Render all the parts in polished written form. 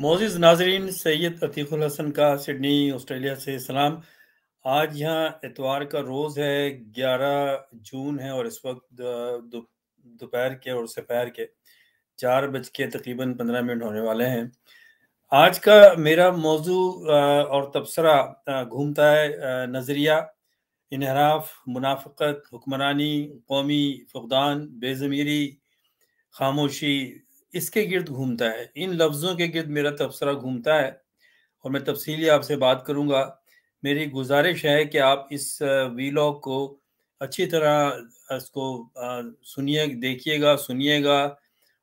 मोअज़्ज़िज़ नाज़रीन, सैयद अतीक़ुल हसन का Sydney Australia से सलाम। आज यहाँ इतवार का रोज़ है, 11 जून है और इस वक्त दोपहर के और सपहर के 4 बज के तकरीबन 15 मिनट होने वाले हैं। आज का मेरा मौजू और तबसरा घूमता है नज़रिया, इन्हिराफ, मुनाफ़िक़त, हुक्मरानी, कौमी फ़ुक़दान, बेज़मीरी, खामोशी, इसके गिर्द घूमता है। इन लफ्ज़ों के गिर्द मेरा तबसरा घूमता है और मैं तफ़सीली आपसे बात करूँगा। मेरी गुज़ारिश है कि आप इस वीलॉग को अच्छी तरह इसको सुनिए, देखिएगा, सुनिएगा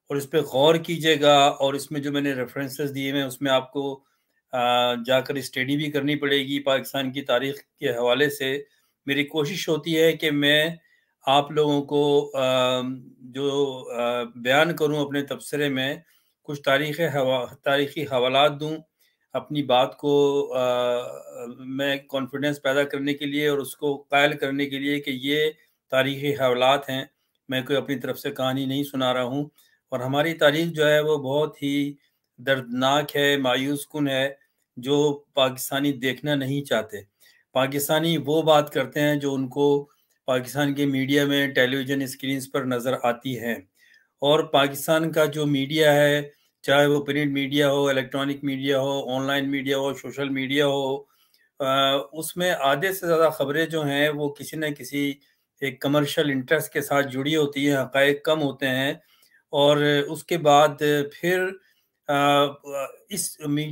और इस पे गौर कीजिएगा और इसमें जो मैंने रेफ़रेंसेस दिए हैं उसमें आपको जाकर स्टडी भी करनी पड़ेगी पाकिस्तान की तारीख़ के हवाले से। मेरी कोशिश होती है कि मैं आप लोगों को जो बयान करूं अपने तबसरे में, कुछ तारीख़ी हवालात दूं अपनी बात को मैं कॉन्फिडेंस पैदा करने के लिए और उसको कायल करने के लिए कि ये तारीख़ी हवालात हैं। मैं कोई अपनी तरफ से कहानी नहीं सुना रहा हूँ और हमारी तारीख़ जो है वो बहुत ही दर्दनाक है, मायूस कुन है, जो पाकिस्तानी देखना नहीं चाहते। पाकिस्तानी वो बात करते हैं जो उनको पाकिस्तान के मीडिया में, टेलीविज़न स्क्रीन्स पर नज़र आती है और पाकिस्तान का जो मीडिया है, चाहे वो प्रिंट मीडिया हो, इलेक्ट्रॉनिक मीडिया हो, ऑनलाइन मीडिया हो, सोशल मीडिया हो, उसमें आधे से ज़्यादा ख़बरें जो हैं वो किसी न किसी एक कमर्शियल इंटरेस्ट के साथ जुड़ी होती हैं, हक़ाइक़ कम होते हैं और उसके बाद फिर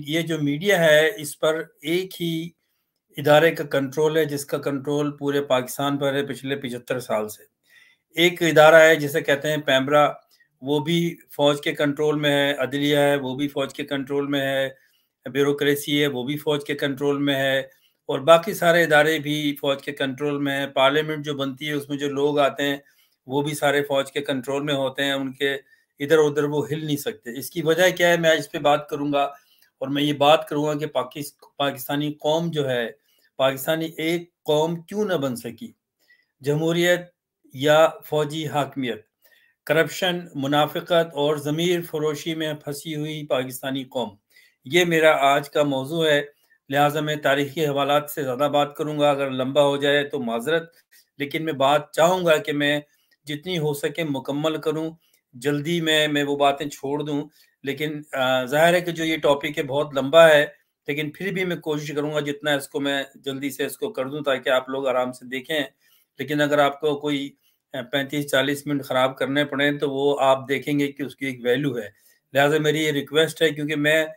ये जो मीडिया है इस पर एक ही इदारे का कंट्रोल है जिसका कंट्रोल पूरे पाकिस्तान पर है पिछले 75 साल से। एक इदारा है जिसे कहते हैं पैमरा, वो भी फ़ौज के कंट्रोल में है, अदलिया है वो भी फ़ौज के कंट्रोल में है, ब्यूरोक्रेसी है वो भी फ़ौज के कंट्रोल में है और बाकी सारे इदारे भी फ़ौज के कंट्रोल में हैं। पार्लियामेंट जो बनती है उसमें जो लोग आते हैं वो भी सारे फ़ौज के कंट्रोल में होते हैं, उनके इधर-उधर वो हिल नहीं सकते। इसकी वजह क्या है, मैं आज इस पे बात करूँगा और मैं ये बात करूँगा कि पाकिस्तानी कौम जो है, पाकिस्तानी एक कौम क्यों ना बन सकी? जमहूरियत या फ़ौजी हाकमियत, करप्शन, मुनाफ़िक़त और ज़मीर फ़रोशी में फंसी हुई पाकिस्तानी कौम, ये मेरा आज का मौज़ू है। लिहाजा मैं तारीख़ी हवालात से ज़्यादा बात करूँगा, अगर लंबा हो जाए तो माज़रत, लेकिन मैं बात चाहूँगा कि मैं जितनी हो सके मुकम्मल करूँ। जल्दी में मैं वो बातें छोड़ दूँ, लेकिन ज़ाहिर है कि जो ये टॉपिक है बहुत लंबा है, लेकिन फिर भी मैं कोशिश करूँगा जितना इसको मैं जल्दी से इसको कर दूँ ताकि आप लोग आराम से देखें। लेकिन अगर आपको कोई 35-40 मिनट ख़राब करने पड़ें तो वो आप देखेंगे कि उसकी एक वैल्यू है। लिहाजा मेरी ये रिक्वेस्ट है, क्योंकि मैं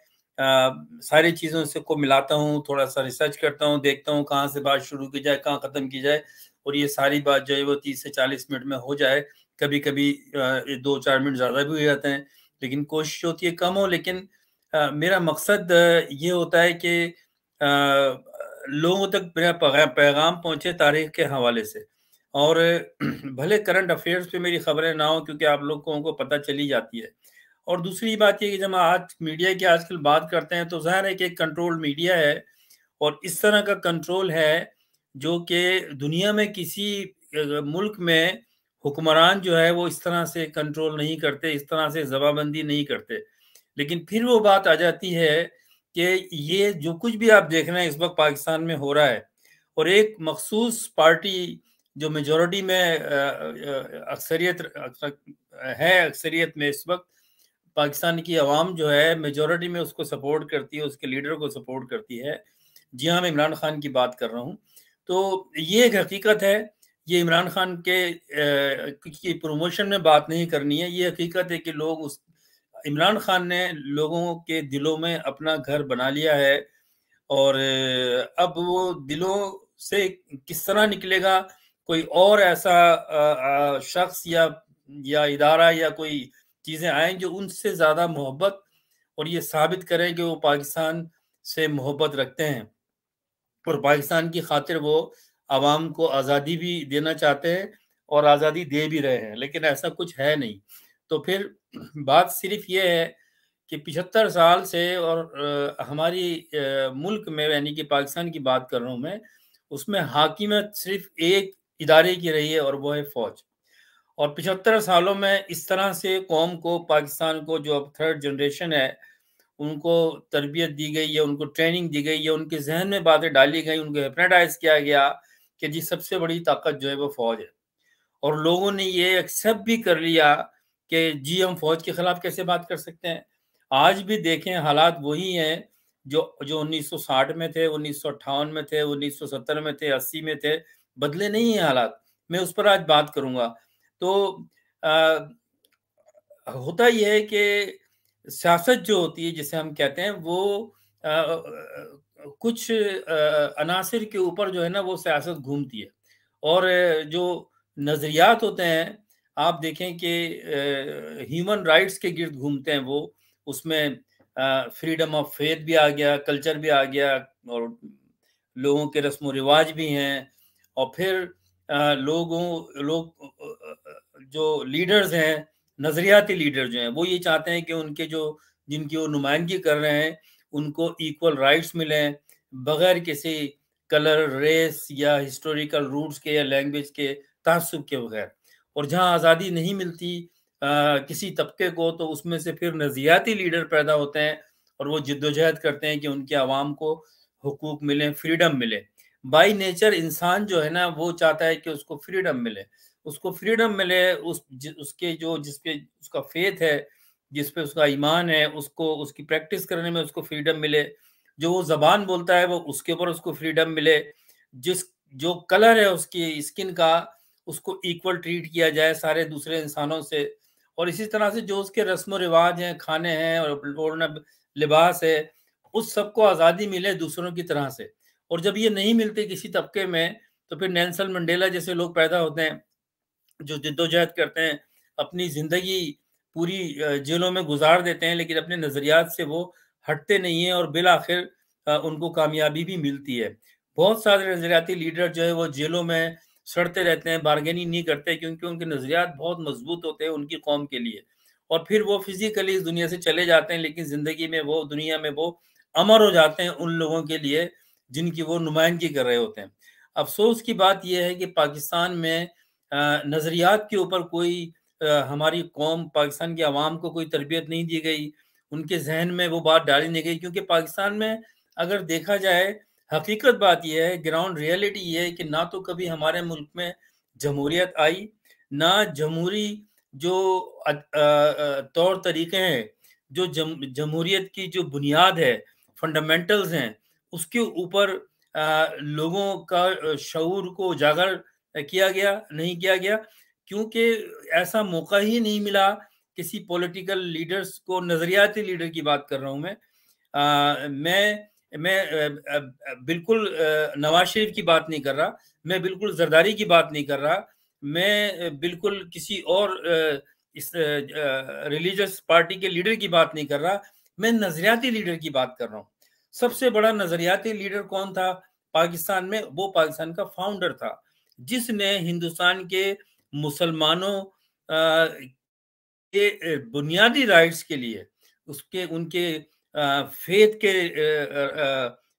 सारी चीज़ों से को मिलाता हूँ, थोड़ा-सा रिसर्च करता हूँ, देखता हूँ कहाँ से बात शुरू की जाए, कहाँ ख़त्म की जाए और ये सारी बात जो है वो 30 से 40 मिनट में हो जाए। कभी-कभी 2-4 मिनट ज़्यादा भी हो जाते हैं, लेकिन कोशिश होती है कम हो। लेकिन मेरा मकसद ये होता है कि लोगों तक मेरा पैगाम पहुँचे तारीख़ के हवाले से और भले करंट अफ़ेयर्स पे मेरी ख़बरें ना हो, क्योंकि आप लोगों को पता चली जाती है। और दूसरी बात ये कि जब आज मीडिया की आजकल बात करते हैं तो ज़ाहिर है कि एक कंट्रोल्ड मीडिया है और इस तरह का कंट्रोल है जो कि दुनिया में किसी मुल्क में हुक्मरान जो है वो इस तरह से कंट्रोल नहीं करते, इस तरह से ज़बाबंदी नहीं करते। लेकिन फिर वो बात आ जाती है कि ये जो कुछ भी आप देख रहे हैं इस वक्त पाकिस्तान में हो रहा है और एक मखसूस पार्टी जो मेजॉरिटी में अक्सरियत में इस वक्त पाकिस्तान की आवाम जो है मेजॉरिटी में उसको सपोर्ट करती है, उसके लीडर को सपोर्ट करती है। जी हाँ, मैं इमरान खान की बात कर रहा हूँ। तो ये एक हकीकत है, ये इमरान खान के की प्रमोशन में बात नहीं करनी है। ये हकीकत है कि लोग उस इमरान खान ने लोगों के दिलों में अपना घर बना लिया है और अब वो दिलों से किस तरह निकलेगा, कोई और ऐसा शख्स या इदारा या कोई चीज़ें आएँ जो उनसे ज़्यादा मोहब्बत और ये साबित करें कि वो पाकिस्तान से मोहब्बत रखते हैं और पाकिस्तान की खातिर वो आवाम को आज़ादी भी देना चाहते हैं और आज़ादी दे भी रहे हैं, लेकिन ऐसा कुछ है नहीं। तो फिर बात सिर्फ ये है कि 75 साल से और हमारी मुल्क में, यानी कि पाकिस्तान की बात कर रहा हूँ मैं, उसमें हाकिमियत सिर्फ एक इदारे की रही है और वो है फ़ौज। और 75 सालों में इस तरह से कौम को, पाकिस्तान को, जो अब थर्ड जनरेशन है उनको तरबियत दी गई या उनको ट्रेनिंग दी गई या उनके जहन में बातें डाली गई, उनको हिप्नोटाइज किया गया कि जी सबसे बड़ी ताकत जो है वो फौज है। और लोगों ने ये एक्सेप्ट भी कर लिया कि जी हम फौज के खिलाफ कैसे बात कर सकते हैं। आज भी देखें हालात वही हैं जो 1960 में थे, 1958 में थे, 1970 में थे, 80 में थे, बदले नहीं है हालात। मैं उस पर आज बात करूंगा। तो होता यह है कि सियासत जो होती है जिसे हम कहते हैं वो कुछ अनासिर के ऊपर जो है ना वो सियासत घूमती है। और जो नजरियात होते हैं आप देखें कि ह्यूमन राइट्स के गिर्द घूमते हैं वो। उसमें फ्रीडम ऑफ फेथ भी आ गया, कल्चर भी आ गया, और लोगों के रस्म रिवाज भी हैं। और फिर लोग जो लीडर्स हैं, नजरियाती लीडर जो हैं, वो ये चाहते हैं कि उनके जो जिनकी वो नुमाइंदगी कर रहे हैं उनको इक्वल राइट्स मिलें, बगैर किसी कलर, रेस या हिस्टोरिकल रूट्स के या लैंग्वेज के तासुब के बगैर। और जहां आज़ादी नहीं मिलती किसी तबके को, तो उसमें से फिर नजरियाती लीडर पैदा होते हैं और वो जिद्दोजहद करते हैं कि उनके आवाम को हुकूक मिले, फ्रीडम मिले। बाई नेचर इंसान जो है ना वो चाहता है कि उसको फ्रीडम मिले, उसको फ्रीडम मिले, उसके जो जिसपे उसका फेथ है, जिस पे उसका ईमान है, उसको उसकी प्रैक्टिस करने में उसको फ्रीडम मिले। जो वो जबान बोलता है वो उसके ऊपर उसको फ्रीडम मिले। जिस जो कलर है उसकी स्किन का, उसको इक्वल ट्रीट किया जाए सारे दूसरे इंसानों से। और इसी तरह से जो उसके रस्म रिवाज हैं, खाने हैं और ओढ़ना लिबास है, उस सबको आज़ादी मिले दूसरों की तरह से। और जब ये नहीं मिलती किसी तबके में, तो फिर नेल्सन मंडेला जैसे लोग पैदा होते हैं जो जिद्दोजहद करते हैं, अपनी जिंदगी पूरी जेलों में गुजार देते हैं, लेकिन अपने नजरियात से वो हटते नहीं है और बिल आखिर उनको कामयाबी भी मिलती है। बहुत सारे नजरियाती लीडर जो है वो जेलों में सड़ते रहते हैं, बार्गेनिंग नहीं करते, क्योंकि उनके नजरियात बहुत मजबूत होते हैं उनकी कौम के लिए। और फिर वो फिजिकली इस दुनिया से चले जाते हैं, लेकिन जिंदगी में वो, दुनिया में वो अमर हो जाते हैं उन लोगों के लिए जिनकी वो नुमाइंदगी कर रहे होते हैं। अफसोस की बात यह है कि पाकिस्तान में नज़रियात के ऊपर कोई हमारी कौम, पाकिस्तान की आवाम को कोई तरबियत नहीं दी गई, उनके जहन में वो बात डाली नहीं गई। क्योंकि पाकिस्तान में अगर देखा जाए, हकीकत बात यह है, ग्राउंड रियलिटी ये है कि ना तो कभी हमारे मुल्क में जमहूरियत आई, ना जमहूरी जो तौर तरीके हैं, जो जमहूरियत की जो बुनियाद है, फंडामेंटल्स हैं, उसके ऊपर लोगों का शऊर को उजागर किया गया, नहीं किया गया। क्योंकि ऐसा मौका ही नहीं मिला किसी पॉलिटिकल लीडर्स को। नजरियाती लीडर की बात कर रहा हूं मैं। मैं बिल्कुल नवाज शरीफ की बात नहीं कर रहा, मैं बिल्कुल जरदारी की बात नहीं कर रहा, मैं बिल्कुल किसी और इस रिलीजियस पार्टी के लीडर की बात नहीं कर रहा, मैं नजरियाती लीडर की बात कर रहा हूँ। सबसे बड़ा नजरियाती लीडर कौन था पाकिस्तान में? वो पाकिस्तान का फाउंडर था, जिसने हिंदुस्तान के मुसलमानों के बुनियादी राइट्स के लिए, उसके उनके फेथ के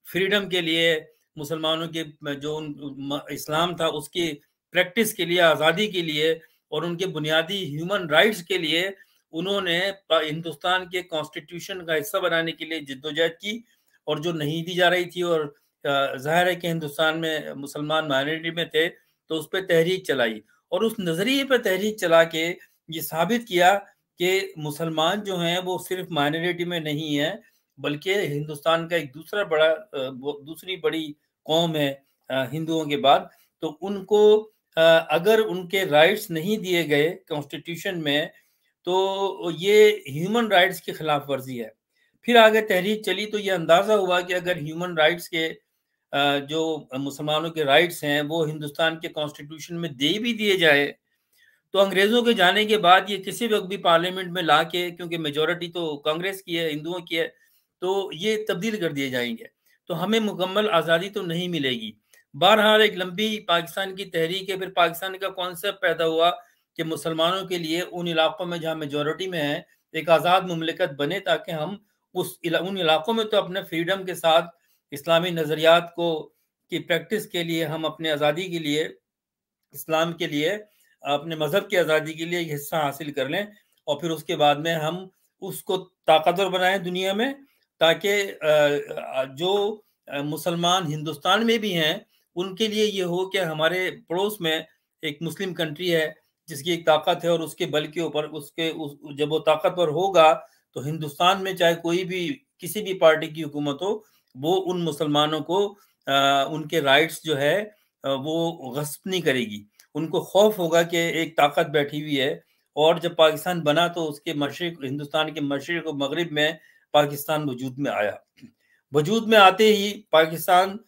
फ्रीडम के लिए, मुसलमानों के जो इस्लाम था उसकी प्रैक्टिस के लिए, आज़ादी के लिए और उनके बुनियादी ह्यूमन राइट्स के लिए उन्होंने हिंदुस्तान के कॉन्स्टिट्यूशन का हिस्सा बनाने के लिए जिद्दोजहद की, और जो नहीं दी जा रही थी। और जाहिर है कि हिंदुस्तान में मुसलमान माइनॉरिटी में थे, तो उस पर तहरीक चलाई और उस नजरिए पर तहरीक चला के ये साबित किया कि मुसलमान जो हैं वो सिर्फ माइनॉरिटी में नहीं है, बल्कि हिंदुस्तान का एक दूसरी बड़ी कौम है हिंदुओं के बाद। तो उनको अगर उनके राइट्स नहीं दिए गए कॉन्स्टिट्यूशन में, तो ये ह्यूमन राइट्स की खिलाफ वर्जी है। फिर आगे तहरीक चली तो ये अंदाजा हुआ कि अगर ह्यूमन राइट्स के जो मुसलमानों के राइट्स हैं वो हिंदुस्तान के कॉन्स्टिट्यूशन में दे भी दिए जाए, तो अंग्रेजों के जाने के बाद ये किसी वक्त भी पार्लियामेंट में ला के, क्योंकि मेजोरिटी तो कांग्रेस की है, हिंदुओं की है, तो ये तब्दील कर दिए जाएंगे, तो हमें मुकम्मल आज़ादी तो नहीं मिलेगी। बहरहाल एक लंबी पाकिस्तान की तहरीक है। फिर पाकिस्तान का कॉन्सेप्ट पैदा हुआ कि मुसलमानों के लिए उन इलाकों में जहाँ मेजोरिटी में है एक आज़ाद मुमलिकत बने, ताकि हम उन इलाकों में तो अपने फ्रीडम के साथ इस्लामी नज़रियात को की प्रैक्टिस के लिए, हम अपने आज़ादी के लिए, इस्लाम के लिए, अपने मजहब की आज़ादी के लिए एक हिस्सा हासिल कर लें, और फिर उसके बाद में हम उसको ताकतवर बनाएं दुनिया में, ताकि जो मुसलमान हिंदुस्तान में भी हैं उनके लिए ये हो कि हमारे पड़ोस में एक मुस्लिम कंट्री है जिसकी एक ताकत है और उसके बल के ऊपर जब वो ताकतवर होगा तो हिंदुस्तान में चाहे कोई भी किसी भी पार्टी की हुकूमत हो वो उन मुसलमानों को उनके राइट्स जो है वो गस्प नहीं करेगी। उनको खौफ होगा कि एक ताकत बैठी हुई है। और जब पाकिस्तान बना तो उसके मशरिक, हिंदुस्तान के मशरिक और मगरिब में पाकिस्तान वजूद में आया। वजूद में आते ही पाकिस्तान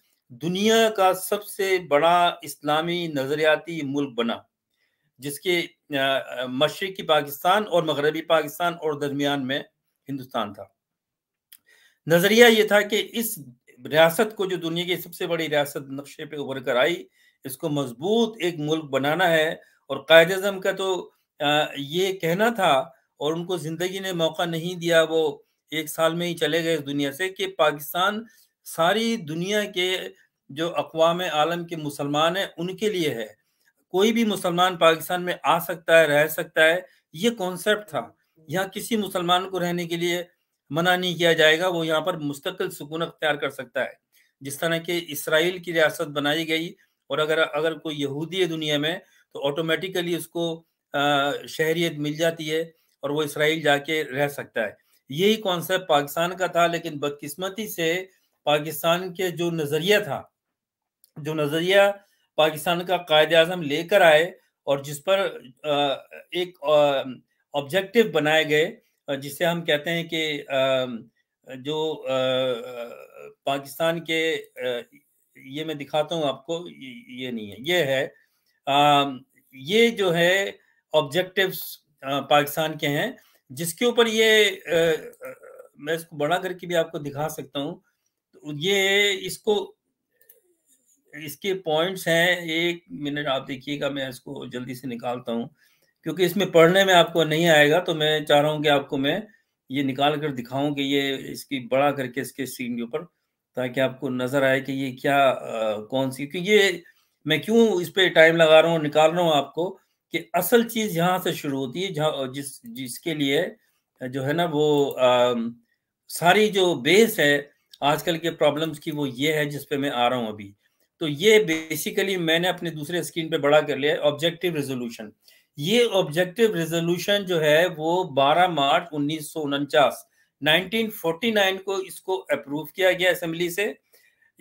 दुनिया का सबसे बड़ा इस्लामी नजरियाती मुल्क बना, जिसके मशरिकी पाकिस्तान और मगरबी पाकिस्तान और दरमियान में हिंदुस्तान था। नजरिया ये था कि इस रियासत को, जो दुनिया की सबसे बड़ी रियासत नक्शे पे उभर कर आई, इसको मजबूत एक मुल्क बनाना है। और कायद आज़म का तो ये कहना था, और उनको जिंदगी ने मौका नहीं दिया, वो 1 साल में ही चले गए इस दुनिया से, कि पाकिस्तान सारी दुनिया के जो अक़वाम आलम के मुसलमान हैं उनके लिए है। कोई भी मुसलमान पाकिस्तान में आ सकता है, रह सकता है, ये कॉन्सेप्ट था। यहाँ किसी मुसलमान को रहने के लिए मना नहीं किया जाएगा, वो यहाँ पर मुस्तकिल सुकून अख्तियार कर सकता है। जिस तरह के इसराइल की रियासत बनाई गई, और अगर कोई यहूदी है दुनिया में तो ऑटोमेटिकली उसको शहरियत मिल जाती है और वो इसराइल जाके रह सकता है। यही कॉन्सेप्ट पाकिस्तान का था। लेकिन बदकिस्मती से पाकिस्तान के जो नजरिया पाकिस्तान का कायद आज़म लेकर आए और जिस पर एक ऑब्जेक्टिव बनाए गए, जिसे हम कहते हैं कि जो पाकिस्तान के, ये मैं दिखाता हूँ आपको, ये नहीं है, ये है, ये जो है ऑब्जेक्टिव्स पाकिस्तान के हैं, जिसके ऊपर ये मैं इसको बड़ा करके भी आपको दिखा सकता हूँ। तो ये इसके पॉइंट्स हैं। 1 मिनट आप देखिएगा, मैं इसको जल्दी से निकालता हूँ, क्योंकि इसमें पढ़ने में आपको नहीं आएगा, तो मैं चाह रहा हूँ कि आपको मैं ये निकाल कर दिखाऊं कि ये इसकी बड़ा करके इसके स्क्रीन के ऊपर, ताकि आपको नजर आए कि ये क्या कौन सी, क्योंकि ये मैं क्यों इस पे टाइम लगा रहा हूँ, निकाल रहा हूँ आपको, कि असल चीज यहाँ से शुरू होती है, जहाँ जिसके लिए जो है ना वो सारी जो बेस है आजकल के प्रॉब्लम्स की, वो ये है जिस पे मैं आ रहा हूँ अभी। तो ये बेसिकली मैंने अपने दूसरे स्क्रीन पे बड़ा कर लिया, ऑब्जेक्टिव रेजोल्यूशन। ये ऑब्जेक्टिव रेजोल्यूशन जो है वो 12 मार्च 1949 को इसको अप्रूव किया गया असेंबली से।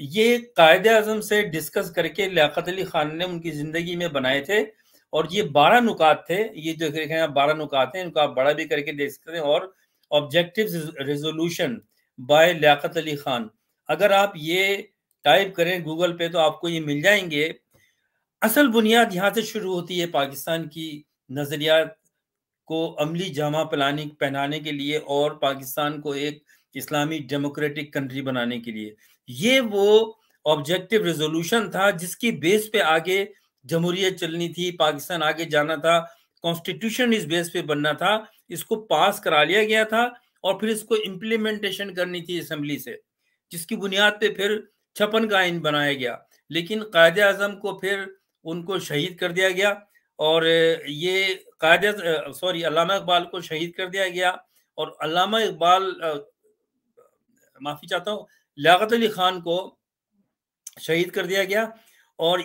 ये कायदे आज़म से डिस्कस करके लियाकत अली खान ने उनकी जिंदगी में बनाए थे। और ये 12 नुकात थे, ये जो देखें आप 12 नुकात हैं, इनको आप बड़ा भी करके देख सकते हैं। और objective resolution by Liaquat Ali Khan, अगर आप ये टाइप करें गूगल पे तो आपको ये मिल जाएंगे। असल बुनियाद यहाँ से शुरू होती है पाकिस्तान की नजरियात को अमली जामा पहनाने के लिए और पाकिस्तान को एक इस्लामी डेमोक्रेटिक कंट्री बनाने के लिए। ये वो ऑब्जेक्टिव रेजोल्यूशन था जिसकी बेस पे आगे जमहूरियत चलनी थी, पाकिस्तान आगे जाना था, कॉन्स्टिट्यूशन इस बेस पे बनना था। इसको पास करा लिया गया था और फिर इसको इम्प्लीमेंटेशन करनी थी असेंबली से, जिसकी बुनियाद पे फिर 56 का आइन बनाया गया। लेकिन कायदे आज़म को फिर उनको शहीद कर दिया गया, और ये अल्लामा इकबाल को शहीद कर दिया गया। और अल्लामा इकबाल, माफी चाहता हूँ, लियाकत अली खान को शहीद कर दिया गया। और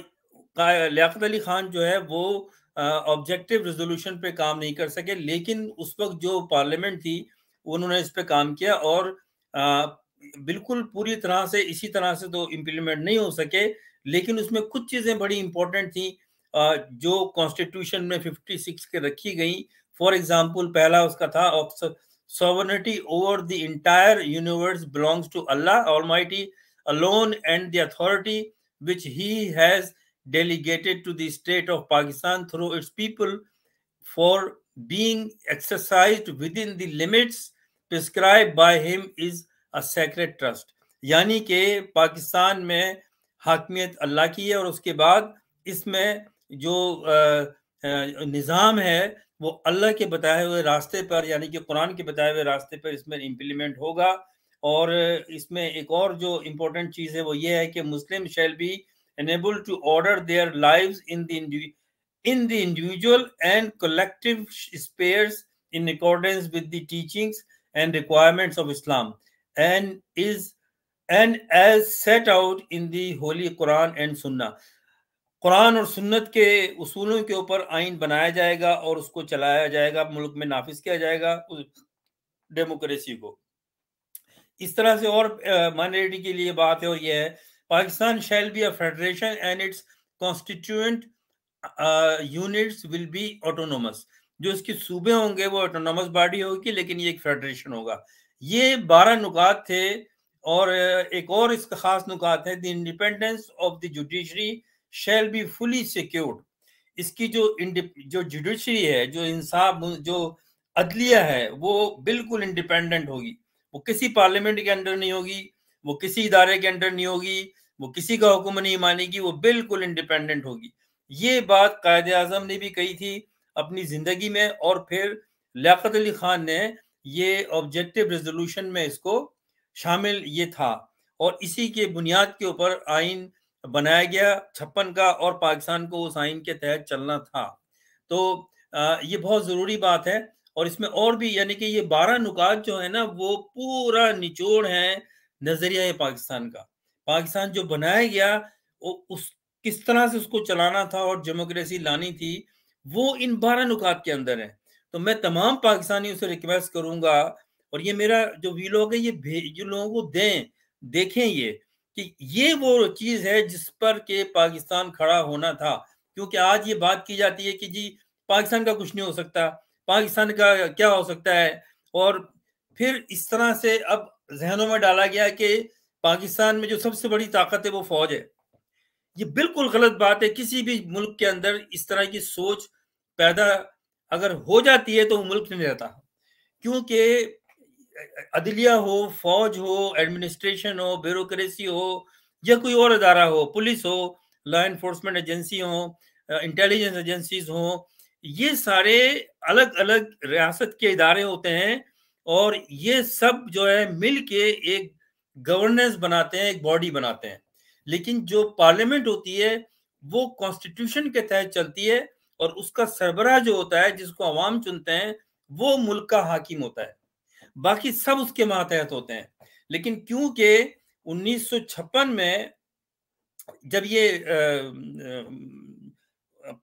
लियाकत अली खान जो है वो ऑब्जेक्टिव रेजोल्यूशन पे काम नहीं कर सके, लेकिन उस वक्त जो पार्लियामेंट थी उन्होंने इस पे काम किया। और बिल्कुल पूरी तरह से इसी तरह से तो इम्प्लीमेंट नहीं हो सके, लेकिन उसमें कुछ चीजें बड़ी इंपॉर्टेंट थी जो कॉन्स्टिट्यूशन में 56 के रखी गई। फॉर एग्जाम्पल, पहला उसका था, sovereignty over the entire universe belongs to Allah Almighty alone, and the authority which He has delegated to the state of Pakistan through its people for being exercised within the limits prescribed by Him is a sacred trust। यानी कि पाकिस्तान में हाकमियत अल्लाह की है और उसके बाद इसमें जो निज़ाम है वो अल्लाह के बताए हुए रास्ते पर, यानी कि कुरान के बताए हुए रास्ते पर इसमें इम्प्लीमेंट होगा। और इसमें एक और जो इम्पोर्टेंट चीज़ है वो ये है कि Muslim shall be enabled to order their lives in the individual and collective spheres in accordance with the teachings and requirements of Islam, and as set out in the Holy Quran and Sunnah. Quran और सुन्नत के उसूलों के ऊपर आइन बनाया जाएगा और उसको चलाया जाएगा, मुल्क में नाफिज किया जाएगा डेमोक्रेसी को। इस तरह से और माइनॉरिटी के लिए बात है, और यह है Pakistan shall be a federation and it's constituent units will be autonomous. जो इसके सूबे होंगे वो ऑटोनोमस बॉडी होगी, लेकिन ये एक फेडरेशन होगा। ये 12 नुकात थे। और एक और इसका खास नुकात है, the independence of the judiciary shall be fully secured. इसकी जो जुडिशरी है, जो इंसाफ, जो अदलिया है, वो बिल्कुल इंडिपेंडेंट होगी। वो किसी पार्लियामेंट के अंडर नहीं होगी, वो किसी इदारे के अंडर नहीं होगी, वो किसी का हुक्म नहीं मानेगी, वो बिल्कुल इंडिपेंडेंट होगी। ये बात कायदे आजम ने भी कही थी अपनी जिंदगी में, और फिर लियाकत अली खान ने ये ऑब्जेक्टिव रेजोल्यूशन में इसको शामिल ये था, और इसी के बुनियाद के ऊपर आइन बनाया गया 56 का, और पाकिस्तान को उस आइन के तहत चलना था। तो ये बहुत जरूरी बात है। और इसमें और भी, यानी कि ये 12 नुकात जो है ना, वो पूरा निचोड़ है नजरिया पाकिस्तान का। पाकिस्तान जो बनाया गया, उस किस तरह से उसको चलाना था और डेमोक्रेसी लानी थी, वो इन 12 नुकात के अंदर है। तो मैं तमाम पाकिस्तानियों से रिक्वेस्ट करूंगा, और ये मेरा जो वीलॉग है, ये लोगों को देखें ये, कि ये वो चीज है जिस पर के पाकिस्तान खड़ा होना था। क्योंकि आज ये बात की जाती है कि जी पाकिस्तान का कुछ नहीं हो सकता, पाकिस्तान का क्या हो सकता है, और फिर इस तरह से अब जहनों में डाला गया कि पाकिस्तान में जो सबसे बड़ी ताकत है वो फौज है। ये बिल्कुल गलत बात है। किसी भी मुल्क के अंदर इस तरह की सोच पैदा अगर हो जाती है तो वो मुल्क नहीं रहता। क्योंकि अदलिया हो, फौज हो, एडमिनिस्ट्रेशन हो, ब्यूरोक्रेसी हो, या कोई और अदारा हो, पुलिस हो, लॉ एनफोर्समेंट एजेंसी हो, इंटेलिजेंस एजेंसीज हो, ये सारे अलग अलग रियासत के इदारे होते हैं, और ये सब जो है मिल के एक गवर्नेंस बनाते हैं, एक बॉडी बनाते हैं। लेकिन जो पार्लियामेंट होती है वो कॉन्स्टिट्यूशन के तहत चलती है, और उसका सरबराह जो होता है, जिसको अवाम चुनते हैं, वो मुल्क का हाकिम होता है। बाकी सब उसके मातहत होते हैं। लेकिन क्योंकि 1956 में जब ये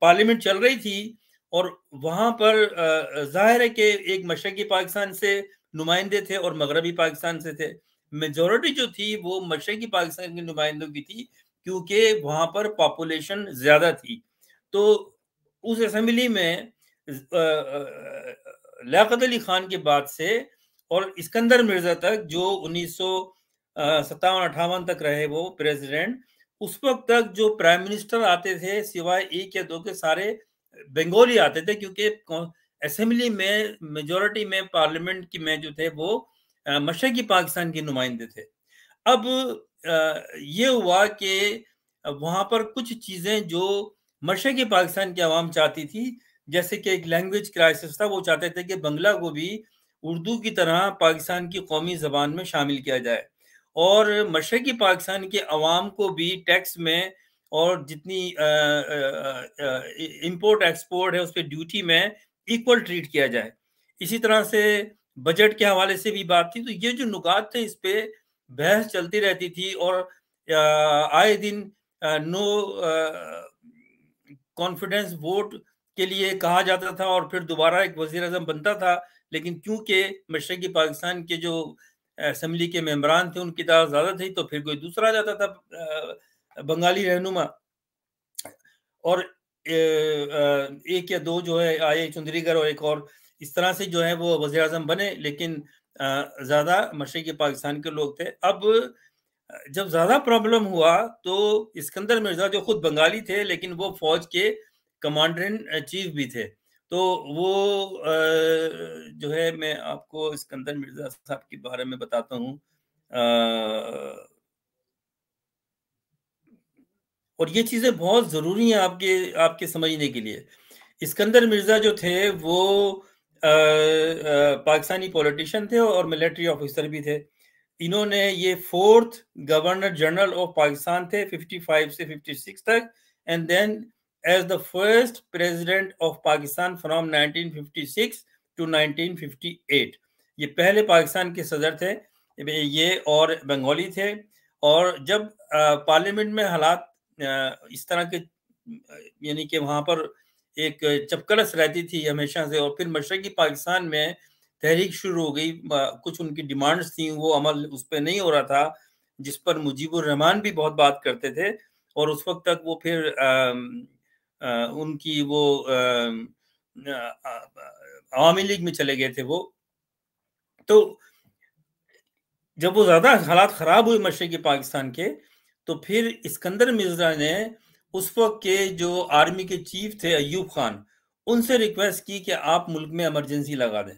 पार्लियामेंट चल रही थी, और वहां पर जाहिर है कि एक मशरकी पाकिस्तान से नुमाइंदे थे और मगरबी पाकिस्तान से थे। मेजोरिटी जो थी वो मशरकी पाकिस्तान के नुमाइंदों की थी, क्योंकि वहां पर पॉपुलेशन ज्यादा थी। तो उस असेंबली में लियाकत अली खान के बाद से और इस्कंदर मिर्जा तक, जो 1957-58 तक रहे वो प्रेसिडेंट, उस वक्त तक जो प्राइम मिनिस्टर आते थे सिवाय एक या दो के, सारे बंगाली आते थे, क्योंकि असेंबली में मेजोरिटी में पार्लियामेंट की में जो थे वो मशरकी पाकिस्तान के नुमाइंदे थे। अब ये हुआ कि वहां पर कुछ चीजें जो मशरकी पाकिस्तान की आवाम चाहती थी, जैसे कि एक लैंग्वेज क्राइसिस था, वो चाहते थे कि बंगला को भी उर्दू की तरह पाकिस्तान की कौमी जबान में शामिल किया जाए, और मशरकी पाकिस्तान के अवाम को भी टैक्स में और जितनी इंपोर्ट एक्सपोर्ट है उस पर ड्यूटी में इक्वल ट्रीट किया जाए। इसी तरह से बजट के हवाले से भी बात थी। तो ये जो नुकात थे, इस पे बहस चलती रहती थी, और आए दिन नो कॉन्फिडेंस वोट के लिए कहा जाता था, और फिर दोबारा एक वजीर आजम बनता था। लेकिन क्योंकि मशरकी पाकिस्तान के जो असेंबली के मेंबरान थे उनकी तादाद ज्यादा थी, तो फिर कोई दूसरा आ जाता था बंगाली रहनुमा, और एक या दो जो है आए, चुंदरीगर और एक और, इस तरह से जो है वो वजीर आजम बने। लेकिन ज्यादा मशरकी पाकिस्तान के लोग थे। अब जब ज्यादा प्रॉब्लम हुआ तो इस्कंदर मिर्जा, जो खुद बंगाली थे लेकिन वो फौज के कमांडर इन चीफ भी थे, तो वो जो है, मैं आपको इस्कंदर मिर्जा साहब के बारे में बताता हूँ। और ये चीजें बहुत जरूरी हैं आपके समझने के लिए। इस्कंदर मिर्जा जो थे वो पाकिस्तानी पॉलिटिशियन थे और मिलिट्री ऑफिसर भी थे। इन्होंने ये 4th governor general of Pakistan थे 55 से 56 तक, and then as the first president of Pakistan from 1956 to 1958। ये पहले पाकिस्तान के सदर थे। ये और बंगाली थे। और जब पार्लियामेंट में हालात इस तरह के, यानी कि वहाँ पर एक चपकलस रहती थी हमेशा से, और फिर मशरकी पाकिस्तान में तहरीक शुरू हो गई, कुछ उनकी डिमांड्स थी, वो अमल उस पर नहीं हो रहा था, जिस पर मुजीबुर रहमान भी बहुत बात करते थे। और उस वक्त तक वो फिर उनकी वो अवामी लीग में चले गए थे वो। तो जब वो ज्यादा हालात खराब हुए मशरकी पाकिस्तान के, तो फिर इस्कंदर मिर्जा ने उस वक्त के जो आर्मी के चीफ थे अयूब खान, उनसे रिक्वेस्ट की कि आप मुल्क में इमरजेंसी लगा दें।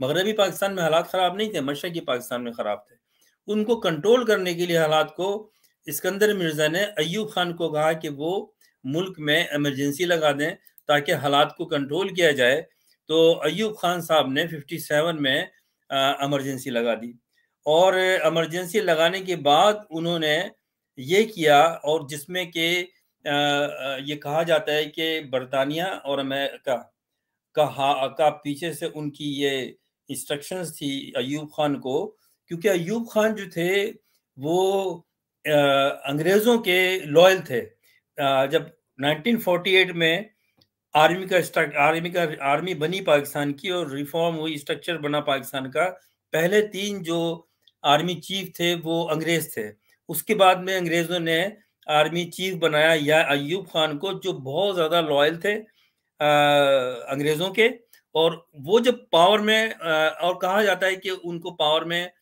मगरबी पाकिस्तान में हालात खराब नहीं थे, मशरकी पाकिस्तान में खराब थे। उनको कंट्रोल करने के लिए हालात को, इस्कंदर मिर्जा ने अयूब खान को कहा कि वो मुल्क में इमरजेंसी लगा दें ताकि हालात को कंट्रोल किया जाए। तो अयूब खान साहब ने 57 में इमरजेंसी लगा दी, और इमरजेंसी लगाने के बाद उन्होंने ये किया, और जिसमें कि ये कहा जाता है कि बरतानिया और अमेरिका का पीछे से उनकी ये इंस्ट्रक्शंस थी अयूब खान को, क्योंकि अयूब खान जो थे वो अंग्रेज़ों के लॉयल थे। जब 1948 में आर्मी बनी पाकिस्तान की और रिफॉर्म हुई, स्ट्रक्चर बना पाकिस्तान का, पहले 3 जो आर्मी चीफ थे वो अंग्रेज थे। उसके बाद में अंग्रेजों ने आर्मी चीफ बनाया या अयूब खान को, जो बहुत ज्यादा लॉयल थे अंग्रेजों के। और वो जब पावर में और कहा जाता है कि उनको पावर में,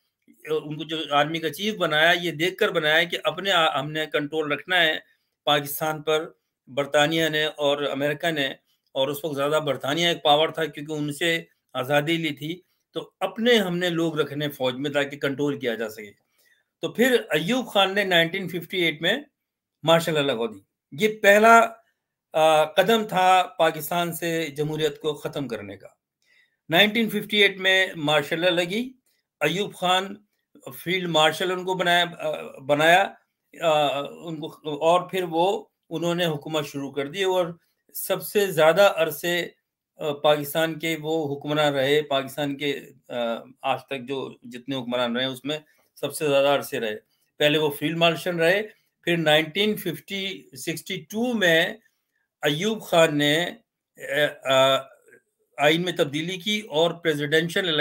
उनको जो आर्मी का चीफ बनाया, ये देखकर बनाया कि अपने हमने कंट्रोल रखना है पाकिस्तान पर, बरतानिया ने और अमेरिका ने। और उस वक्त ज्यादा बरतानिया एक पावर था क्योंकि उनसे आजादी ली थी, तो अपने हमने लोग रखने फौज में ताकि कंट्रोल किया जा सके। तो फिर अयूब खान ने 1958 में मार्शल लॉ लगा दी। ये पहला कदम था पाकिस्तान से जमहूरियत को खत्म करने का। 1958 में मार्शल लॉ लगी, अयूब खान फील्ड मार्शल उनको बनाया उनको, और फिर वो उन्होंने हुकूमत शुरू कर दी, और सबसे ज्यादा अरसे पाकिस्तान के वो हुक्मरान रहे। पाकिस्तान के आज तक जो जितने हुक्मरान रहे उसमें सबसे ज्यादा अरसे रहे। पहले वो फील्ड मार्शल रहे, फिर 1962 में अयूब खान ने आइन में तब्दीली की और प्रेसिडेंशियल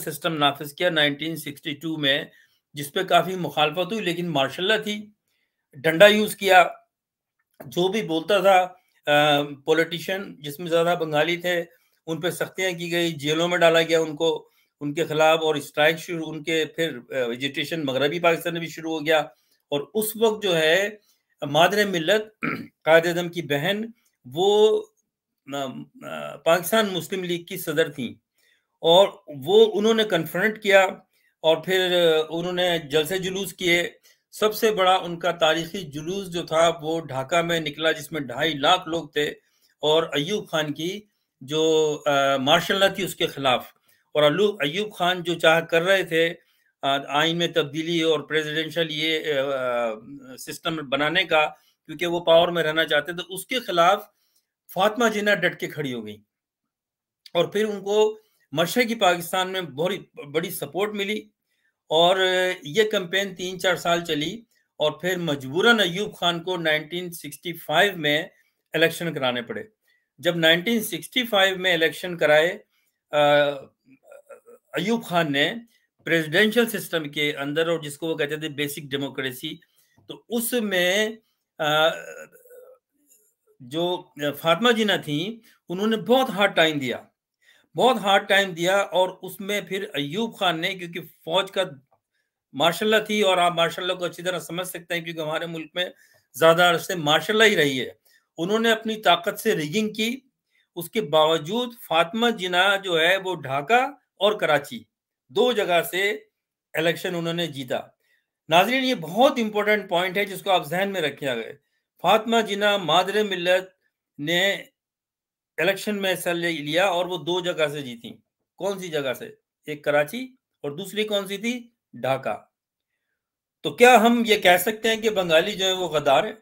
सिस्टम नाफिज किया 1962 में, जिसपे काफी मुखालफत हुई, लेकिन मार्शल लॉ थी। डंडा यूज किया, जो भी बोलता था पॉलिटिशियन, जिसमें ज्यादा बंगाली थे, उन पे सख्तियां की गई, जेलों में डाला गया उनको, उनके खिलाफ, और स्ट्राइक शुरू, उनके फिर वेजिटेशन मगरबी पाकिस्तान में भी शुरू हो गया। और उस वक्त जो है मादरे मिल्लत कायद आज़म की बहन, वो पाकिस्तान मुस्लिम लीग की सदर थी, और वो उन्होंने कन्फ्रंट किया, और फिर उन्होंने जलसे जुलूस किए। सबसे बड़ा उनका तारीखी जुलूस जो था वो ढाका में निकला, जिसमें 2.5 लाख लोग थे, और अयूब खान की जो मार्शल लॉ थी उसके खिलाफ। और अयूब खान जो चाह कर रहे थे आइन में तब्दीली और प्रेसिडेंशियल ये सिस्टम बनाने का, क्योंकि वो पावर में रहना चाहते थे, उसके खिलाफ फातिमा जिन्ना डट के खड़ी हो गई। और फिर उनको मशरकी पाकिस्तान में बहुत बड़ी सपोर्ट मिली, और ये कैंपेन 3-4 साल चली। और फिर मजबूरन अयूब खान को 1965 में इलेक्शन कराने पड़े। जब 1965 में इलेक्शन कराए अयूब खान ने प्रेसिडेंशियल सिस्टम के अंदर, और जिसको वो कहते थे बेसिक डेमोक्रेसी, तो उसमें जो फातिमा जिन्ना थी, उन्होंने बहुत हार्ड टाइम दिया। और उसमें फिर अयूब खान ने, क्योंकि फौज का मार्शल लॉ थी, और आप मार्शल लॉ को अच्छी तरह समझ सकते हैं क्योंकि हमारे मुल्क में ज्यादा अरसे मार्शल लॉ ही रही है, उन्होंने अपनी ताकत से रिगिंग की। उसके बावजूद फातिमा जिन्ना जो है वो ढाका और कराची 2 जगह से इलेक्शन उन्होंने जीता। नाजरीन, ये बहुत इंपॉर्टेंट पॉइंट है जिसको आप जहन में रखिएगा। फातिमा जिन्ना मादरे मिल्लत ने इलेक्शन में हिस्सा लिया, और वो 2 जगह से जीती। कौन सी जगह से? एक कराची, और दूसरी कौन सी थी? ढाका। तो क्या हम ये कह सकते हैं कि बंगाली जो है वो गद्दार है,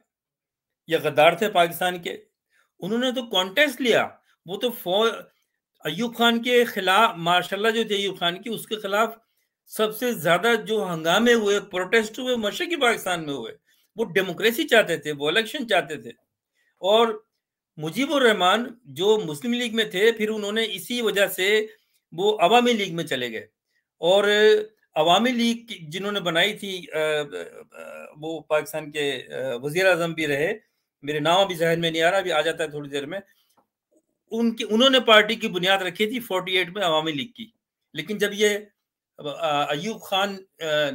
या गद्दार थे पाकिस्तान के? उन्होंने तो कॉन्टेस्ट लिया, वो तो अयूब खान के खिलाफ माशाल्लाह जो थे अयूब खान की, उसके खिलाफ सबसे ज्यादा जो हंगामे हुए, प्रोटेस्ट हुए, मशरकी पाकिस्तान में हुए। वो डेमोक्रेसी चाहते थे, वो इलेक्शन चाहते थे। और मुजीबुर रहमान जो मुस्लिम लीग में थे, फिर उन्होंने इसी वजह से वो अवामी लीग में चले गए। और अवामी लीग जिन्होंने बनाई थी, वो पाकिस्तान के वजीर आजम भी रहे, मेरे नाम अभी जहन में नहीं आ रहा, अभी आ जाता है थोड़ी देर में। उन्होंने पार्टी की बुनियाद रखी थी 48 में अवामी लीग की। लेकिन जब ये अयूब खान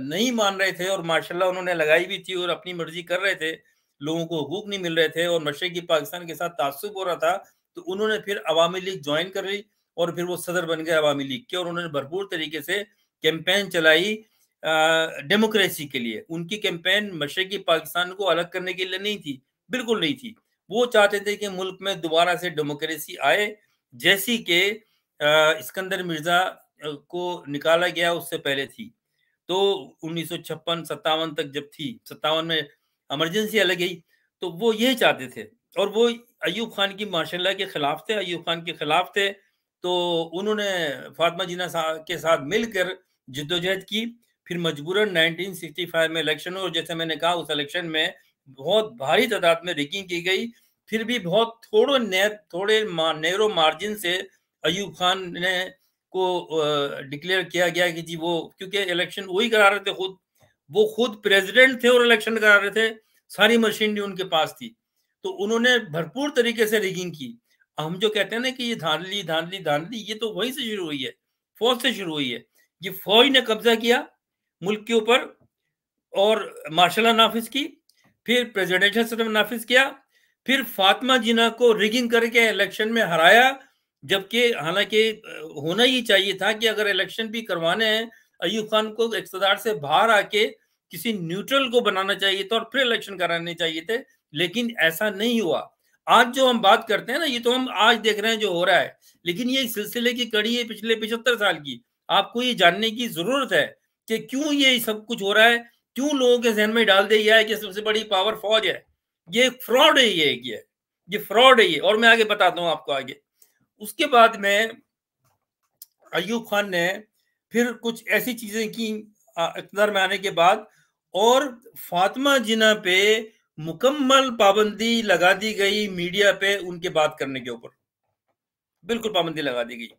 नहीं मान रहे थे, और माशाल्लाह उन्होंने लगाई भी थी और अपनी मर्जी कर रहे थे, लोगों को हुकूक नहीं मिल रहे थे और मशरकी पाकिस्तान के साथ तासुब हो रहा था, तो उन्होंने फिर अवामी लीग ज्वाइन कर ली और फिर वो सदर बन गए अवामी लीग के। और उन्होंने भरपूर तरीके से कैंपेन चलाई डेमोक्रेसी के लिए। उनकी कैंपेन मशरकी पाकिस्तान को अलग करने के लिए नहीं थी, बिल्कुल नहीं थी। वो चाहते थे कि मुल्क में दोबारा से डेमोक्रेसी आए, जैसी कि सिकंदर मिर्जा को निकाला गया उससे पहले थी। तो 1956-57 तक जब थी, 57 में इमरजेंसी अलग गई, तो वो यही चाहते थे। और वो अयूब खान की माशाल्लाह के खिलाफ थे, अयूब खान के खिलाफ थे। तो उन्होंने फातिमा जिन्ना के साथ मिलकर जिद्दोजहद की। फिर मजबूरन 1965 में इलेक्शन हुआ, और जैसे मैंने कहा उस इलेक्शन में बहुत भारी तादाद में रिगिंग की गई। फिर भी बहुत थोड़े नैरो मार्जिन से अयूब खान ने को डिक्लेयर किया गया कि जी वो, क्योंकि इलेक्शन वही करा रहे थे खुद, वो खुद प्रेसिडेंट थे और इलेक्शन करा रहे थे, सारी मशीनरी उनके पास थी। तो उन्होंने भरपूर तरीके से रिगिंग की। हम जो कहते हैं ना कि ये धांधली धांधली धांधली, ये तो वहीं से शुरू हुई है, फौज से शुरू हुई है। ये फौज ने कब्जा किया मुल्क के ऊपर और मार्शल लॉ नाफिज की, फिर प्रेसिडेंशियल सिस्टम नाफिज किया, फिर फातिमा जिन्ना को रिगिंग करके इलेक्शन में हराया। जबकि हालांकि होना ही चाहिए था कि अगर इलेक्शन भी करवाने हैं, अयूब खान को इक़्तिदार से बाहर आके किसी न्यूट्रल को बनाना चाहिए था और फिर इलेक्शन कराने चाहिए थे, लेकिन ऐसा नहीं हुआ। आज जो हम बात करते हैं ना, ये तो हम आज देख रहे हैं जो हो रहा है, लेकिन ये सिलसिले की कड़ी है पिछले 75 साल की। आपको ये जानने की जरूरत है कि क्यों ये सब कुछ हो रहा है, क्यों लोगों के जहन में डाल दिया है कि सबसे बड़ी पावर फौज है। ये फ्रॉड है, ये फ्रॉड है ये, और मैं आगे बताता हूं आपको आगे। उसके बाद में अयूब खान ने फिर कुछ ऐसी चीजें की इक़्तिदार में आने के बाद, और फातिमा जिन्ना पे मुकम्मल पाबंदी लगा दी गई मीडिया पे उनके बात करने के ऊपर, बिल्कुल पाबंदी लगा दी गई।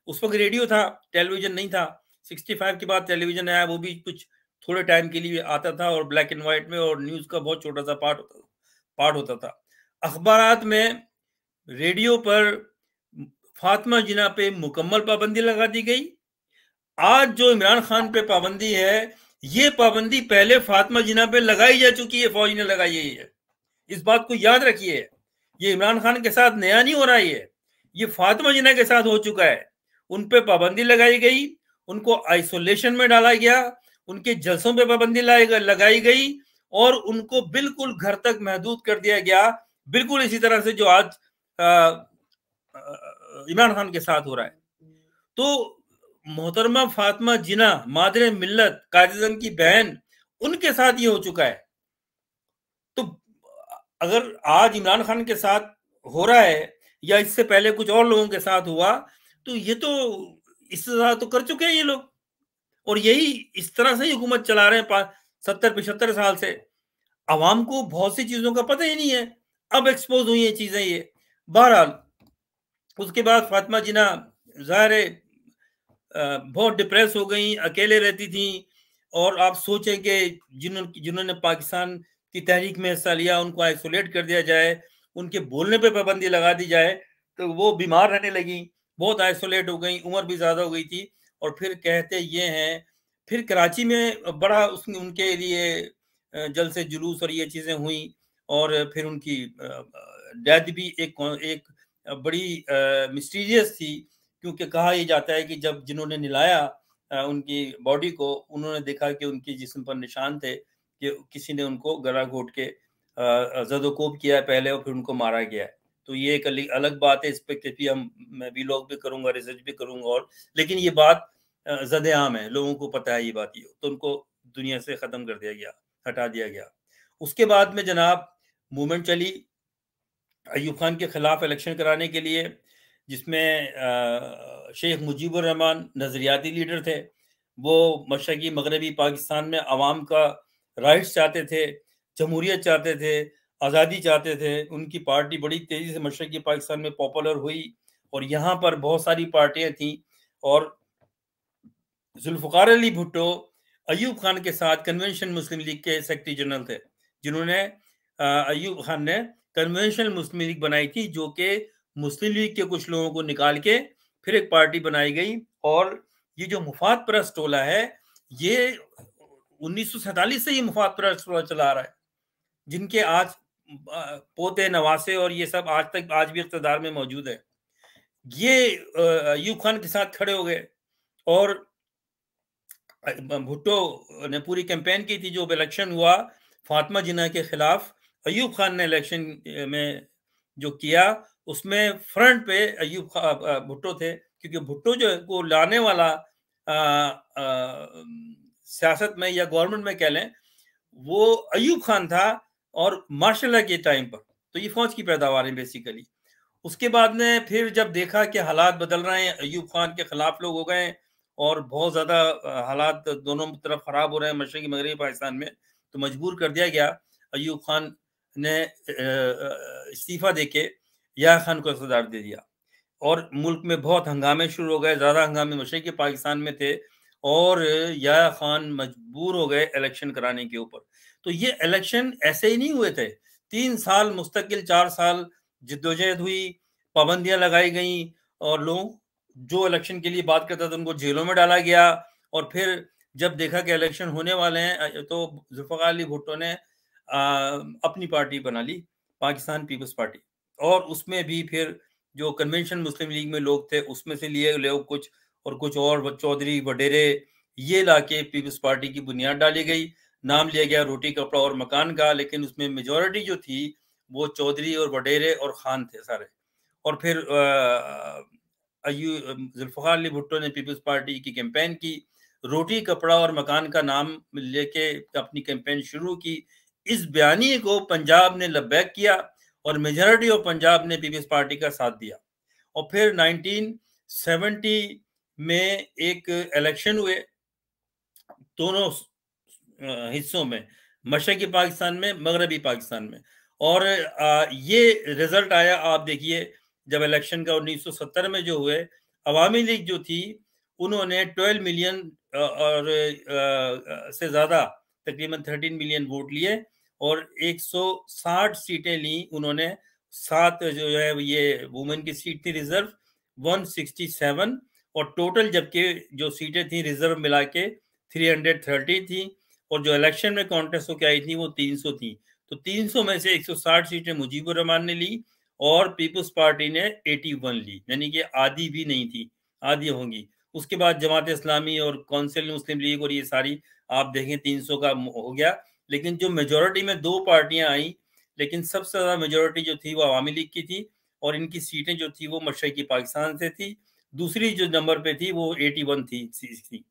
उस वक्त रेडियो था, टेलीविजन नहीं था। 65 के बाद टेलीविजन आया, वो भी कुछ थोड़े टाइम के लिए आता था और ब्लैक एंड व्हाइट में, और न्यूज का बहुत छोटा सा पार्ट होता था। अखबारात में, रेडियो पर फातिमा जिन्ना पे मुकम्मल पाबंदी लगा दी गई। आज जो इमरान खान पे पाबंदी है, ये पाबंदी पहले फातिमा जिन्ना पे लगाई जा चुकी है, फौज ने लगाई है। इस बात को याद रखिए, ये इमरान खान के साथ नया नहीं हो रहा है, ये फातिमा जिन्ना के साथ हो चुका है। उन पे पाबंदी लगाई गई, उनको आइसोलेशन में डाला गया, उनके जलसों पे पाबंदी लगाई गई, और उनको बिल्कुल घर तक महदूद कर दिया गया, बिल्कुल इसी तरह से जो आज इमरान खान के साथ हो रहा है। तो मोहतरमा फातिमा जिन्ना, मादरे मिल्लत, कायद-ए-आज़म की बहन, उनके साथ ये हो चुका है। तो अगर आज इमरान खान के साथ हो रहा है, या इससे पहले कुछ और लोगों के साथ हुआ, तो ये तो इससे ज्यादा तो कर चुके हैं ये लोग, और यही इस तरह से हुकूमत चला रहे हैं 70-75 साल से। अवाम को बहुत सी चीजों का पता ही नहीं है, अब एक्सपोज हुई है चीजें ये। बहरहाल उसके बाद फातिमा जिन्ना जाहिर है बहुत डिप्रेस हो गई, अकेले रहती थी। और आप सोचें कि जिन्होंने पाकिस्तान की तहरीक में हिस्सा लिया, उनको आइसोलेट कर दिया जाए, उनके बोलने पे पाबंदी लगा दी जाए, तो वो बीमार रहने लगी, बहुत आइसोलेट हो गई, उम्र भी ज़्यादा हो गई थी। और फिर कहते ये हैं, फिर कराची में बड़ा उनके लिए जलसे जुलूस और ये चीज़ें हुई, और फिर उनकी डेथ भी एक बड़ी मिस्टीरियस थी, क्योंकि कहा यह जाता है कि जब जिन्होंने निलाया उनकी बॉडी को, उन्होंने देखा कि उनके जिस्म पर निशान थे कि किसी ने उनको गला घोट के ज़द-ओ-कोब किया है पहले, और फिर उनको मारा गया है। तो ये एक अलग बात है, इस पे काफ़ी मैं व्लॉग भी करूँगा, रिसर्च भी करूँगा, और लेकिन ये बात ज़द-ए-आम है, लोगों को पता है ये बात, ये तो उनको दुनिया से ख़त्म कर दिया गया, हटा दिया गया। उसके बाद में जनाब मूवमेंट चली अयूब खान के खिलाफ इलेक्शन कराने के लिए। जिसमें शेख मुजीबुर रहमान नज़रियाती लीडर थे। वो मशरक़ी मगरबी पाकिस्तान में आवाम का राइट्स चाहते थे, जमहूरियत चाहते थे, आज़ादी चाहते थे। उनकी पार्टी बड़ी तेज़ी से मशरक़ी पाकिस्तान में पॉपुलर हुई और यहाँ पर बहुत सारी पार्टियाँ थीं और जुल्फ़िकार अली भुट्टो अयूब खान के साथ कन्वेंशन मुस्लिम लीग के सेक्रेटरी जनरल थे, जिन्होंने अयूब खान ने कन्वेंशनल मुस्लिम लीग बनाई थी, जो कि मुस्लिम लीग के कुछ लोगों को निकाल के फिर एक पार्टी बनाई गई। और ये जो मुफाद परस्त टोला है, ये 1947 से ये मुफाद परस्त टोला चला आ रहा है, जिनके आज पोते नवासे और ये सब आज भी इक़्तिदार में मौजूद है। ये अयूब खान के साथ खड़े हो गए और भुट्टो ने पूरी कैंपेन की थी। जो इलेक्शन हुआ फातिमा जिन्ना के खिलाफ, अयूब खान ने इलेक्शन में जो किया उसमें फ्रंट पे अयूब भुट्टो थे, क्योंकि भुट्टो जो को लाने वाला सियासत में या गवर्नमेंट में कह लें, वो अयूब खान था और मार्शल लॉ के टाइम पर। तो ये फौज की पैदावार है बेसिकली। उसके बाद में फिर जब देखा कि हालात बदल रहे हैं, अयूब खान के खिलाफ लोग हो गए और बहुत ज़्यादा हालात दोनों तरफ ख़राब हो रहे हैं मशरक़ी मगरबी पाकिस्तान में, तो मजबूर कर दिया गया। अयूब खान ने इस्तीफ़ा देके याह्या खान को इक़्तिदार दे दिया और मुल्क में बहुत हंगामे शुरू हो गए। ज़्यादा हंगामे मशरक़ी पाकिस्तान में थे और याह्या खान मजबूर हो गए इलेक्शन कराने के ऊपर। तो ये इलेक्शन ऐसे ही नहीं हुए थे, 3 साल मुस्तकिल 4 साल जिद्दोजहद हुई, पाबंदियां लगाई गई और लोग जो इलेक्शन के लिए बात करता था उनको जेलों में डाला गया। और फिर जब देखा कि इलेक्शन होने वाले हैं तो जुल्फ़िकार अली भुट्टो ने अपनी पार्टी बना ली, पाकिस्तान पीपल्स पार्टी। और उसमें भी फिर जो कन्वेंशन मुस्लिम लीग में लोग थे उसमें से लिए लोग कुछ और कुछ और चौधरी वडेरे ये लाके पीपल्स पार्टी की बुनियाद डाली गई। नाम लिया गया रोटी कपड़ा और मकान का, लेकिन उसमें मेजॉरिटी जो थी वो चौधरी और वडेरे और खान थे सारे। और फिर जुल्फ़िकार अली भुट्टो ने पीपल्स पार्टी की कैंपेन की, रोटी कपड़ा और मकान का नाम लेके अपनी कैंपेन शुरू की। इस बयानी को पंजाब ने लब्बैक किया और मेजॉरिटी ऑफ पंजाब ने पीपल्स पार्टी का साथ दिया। और फिर 1970 में एक इलेक्शन हुए दोनों हिस्सों में, मशरक़ी पाकिस्तान में, मगरबी पाकिस्तान में। और ये रिजल्ट आया, आप देखिए जब इलेक्शन का 1970 में जो हुए, अवामी लीग जो थी उन्होंने 12 मिलियन और से ज़्यादा तकरीबन 13 मिलियन वोट लिए और 160 सीटें ली उन्होंने। 7 जो है ये वुमेन की सीट थी रिजर्व, 167, और टोटल जबकि जो सीटें थी रिजर्व मिला के 330 थी और जो इलेक्शन में कॉन्टेस्ट होकर आई थी वो 300 थी। तो 300 में से 160 सीटें मुजीबुर रहमान ने ली और पीपल्स पार्टी ने 81 ली, यानी कि आधी भी नहीं थी, आधी होंगी। उसके बाद जमात इस्लामी और काउंसिल मुस्लिम लीग और ये सारी आप देखें 300 का हो गया। लेकिन जो मेजोरिटी में 2 पार्टियां आई, लेकिन सबसे ज्यादा मेजोरिटी जो थी वो अवामी लीग की थी और इनकी सीटें जो थी वो मशरक़ी पाकिस्तान से थी। दूसरी जो नंबर पे थी वो 81 थी।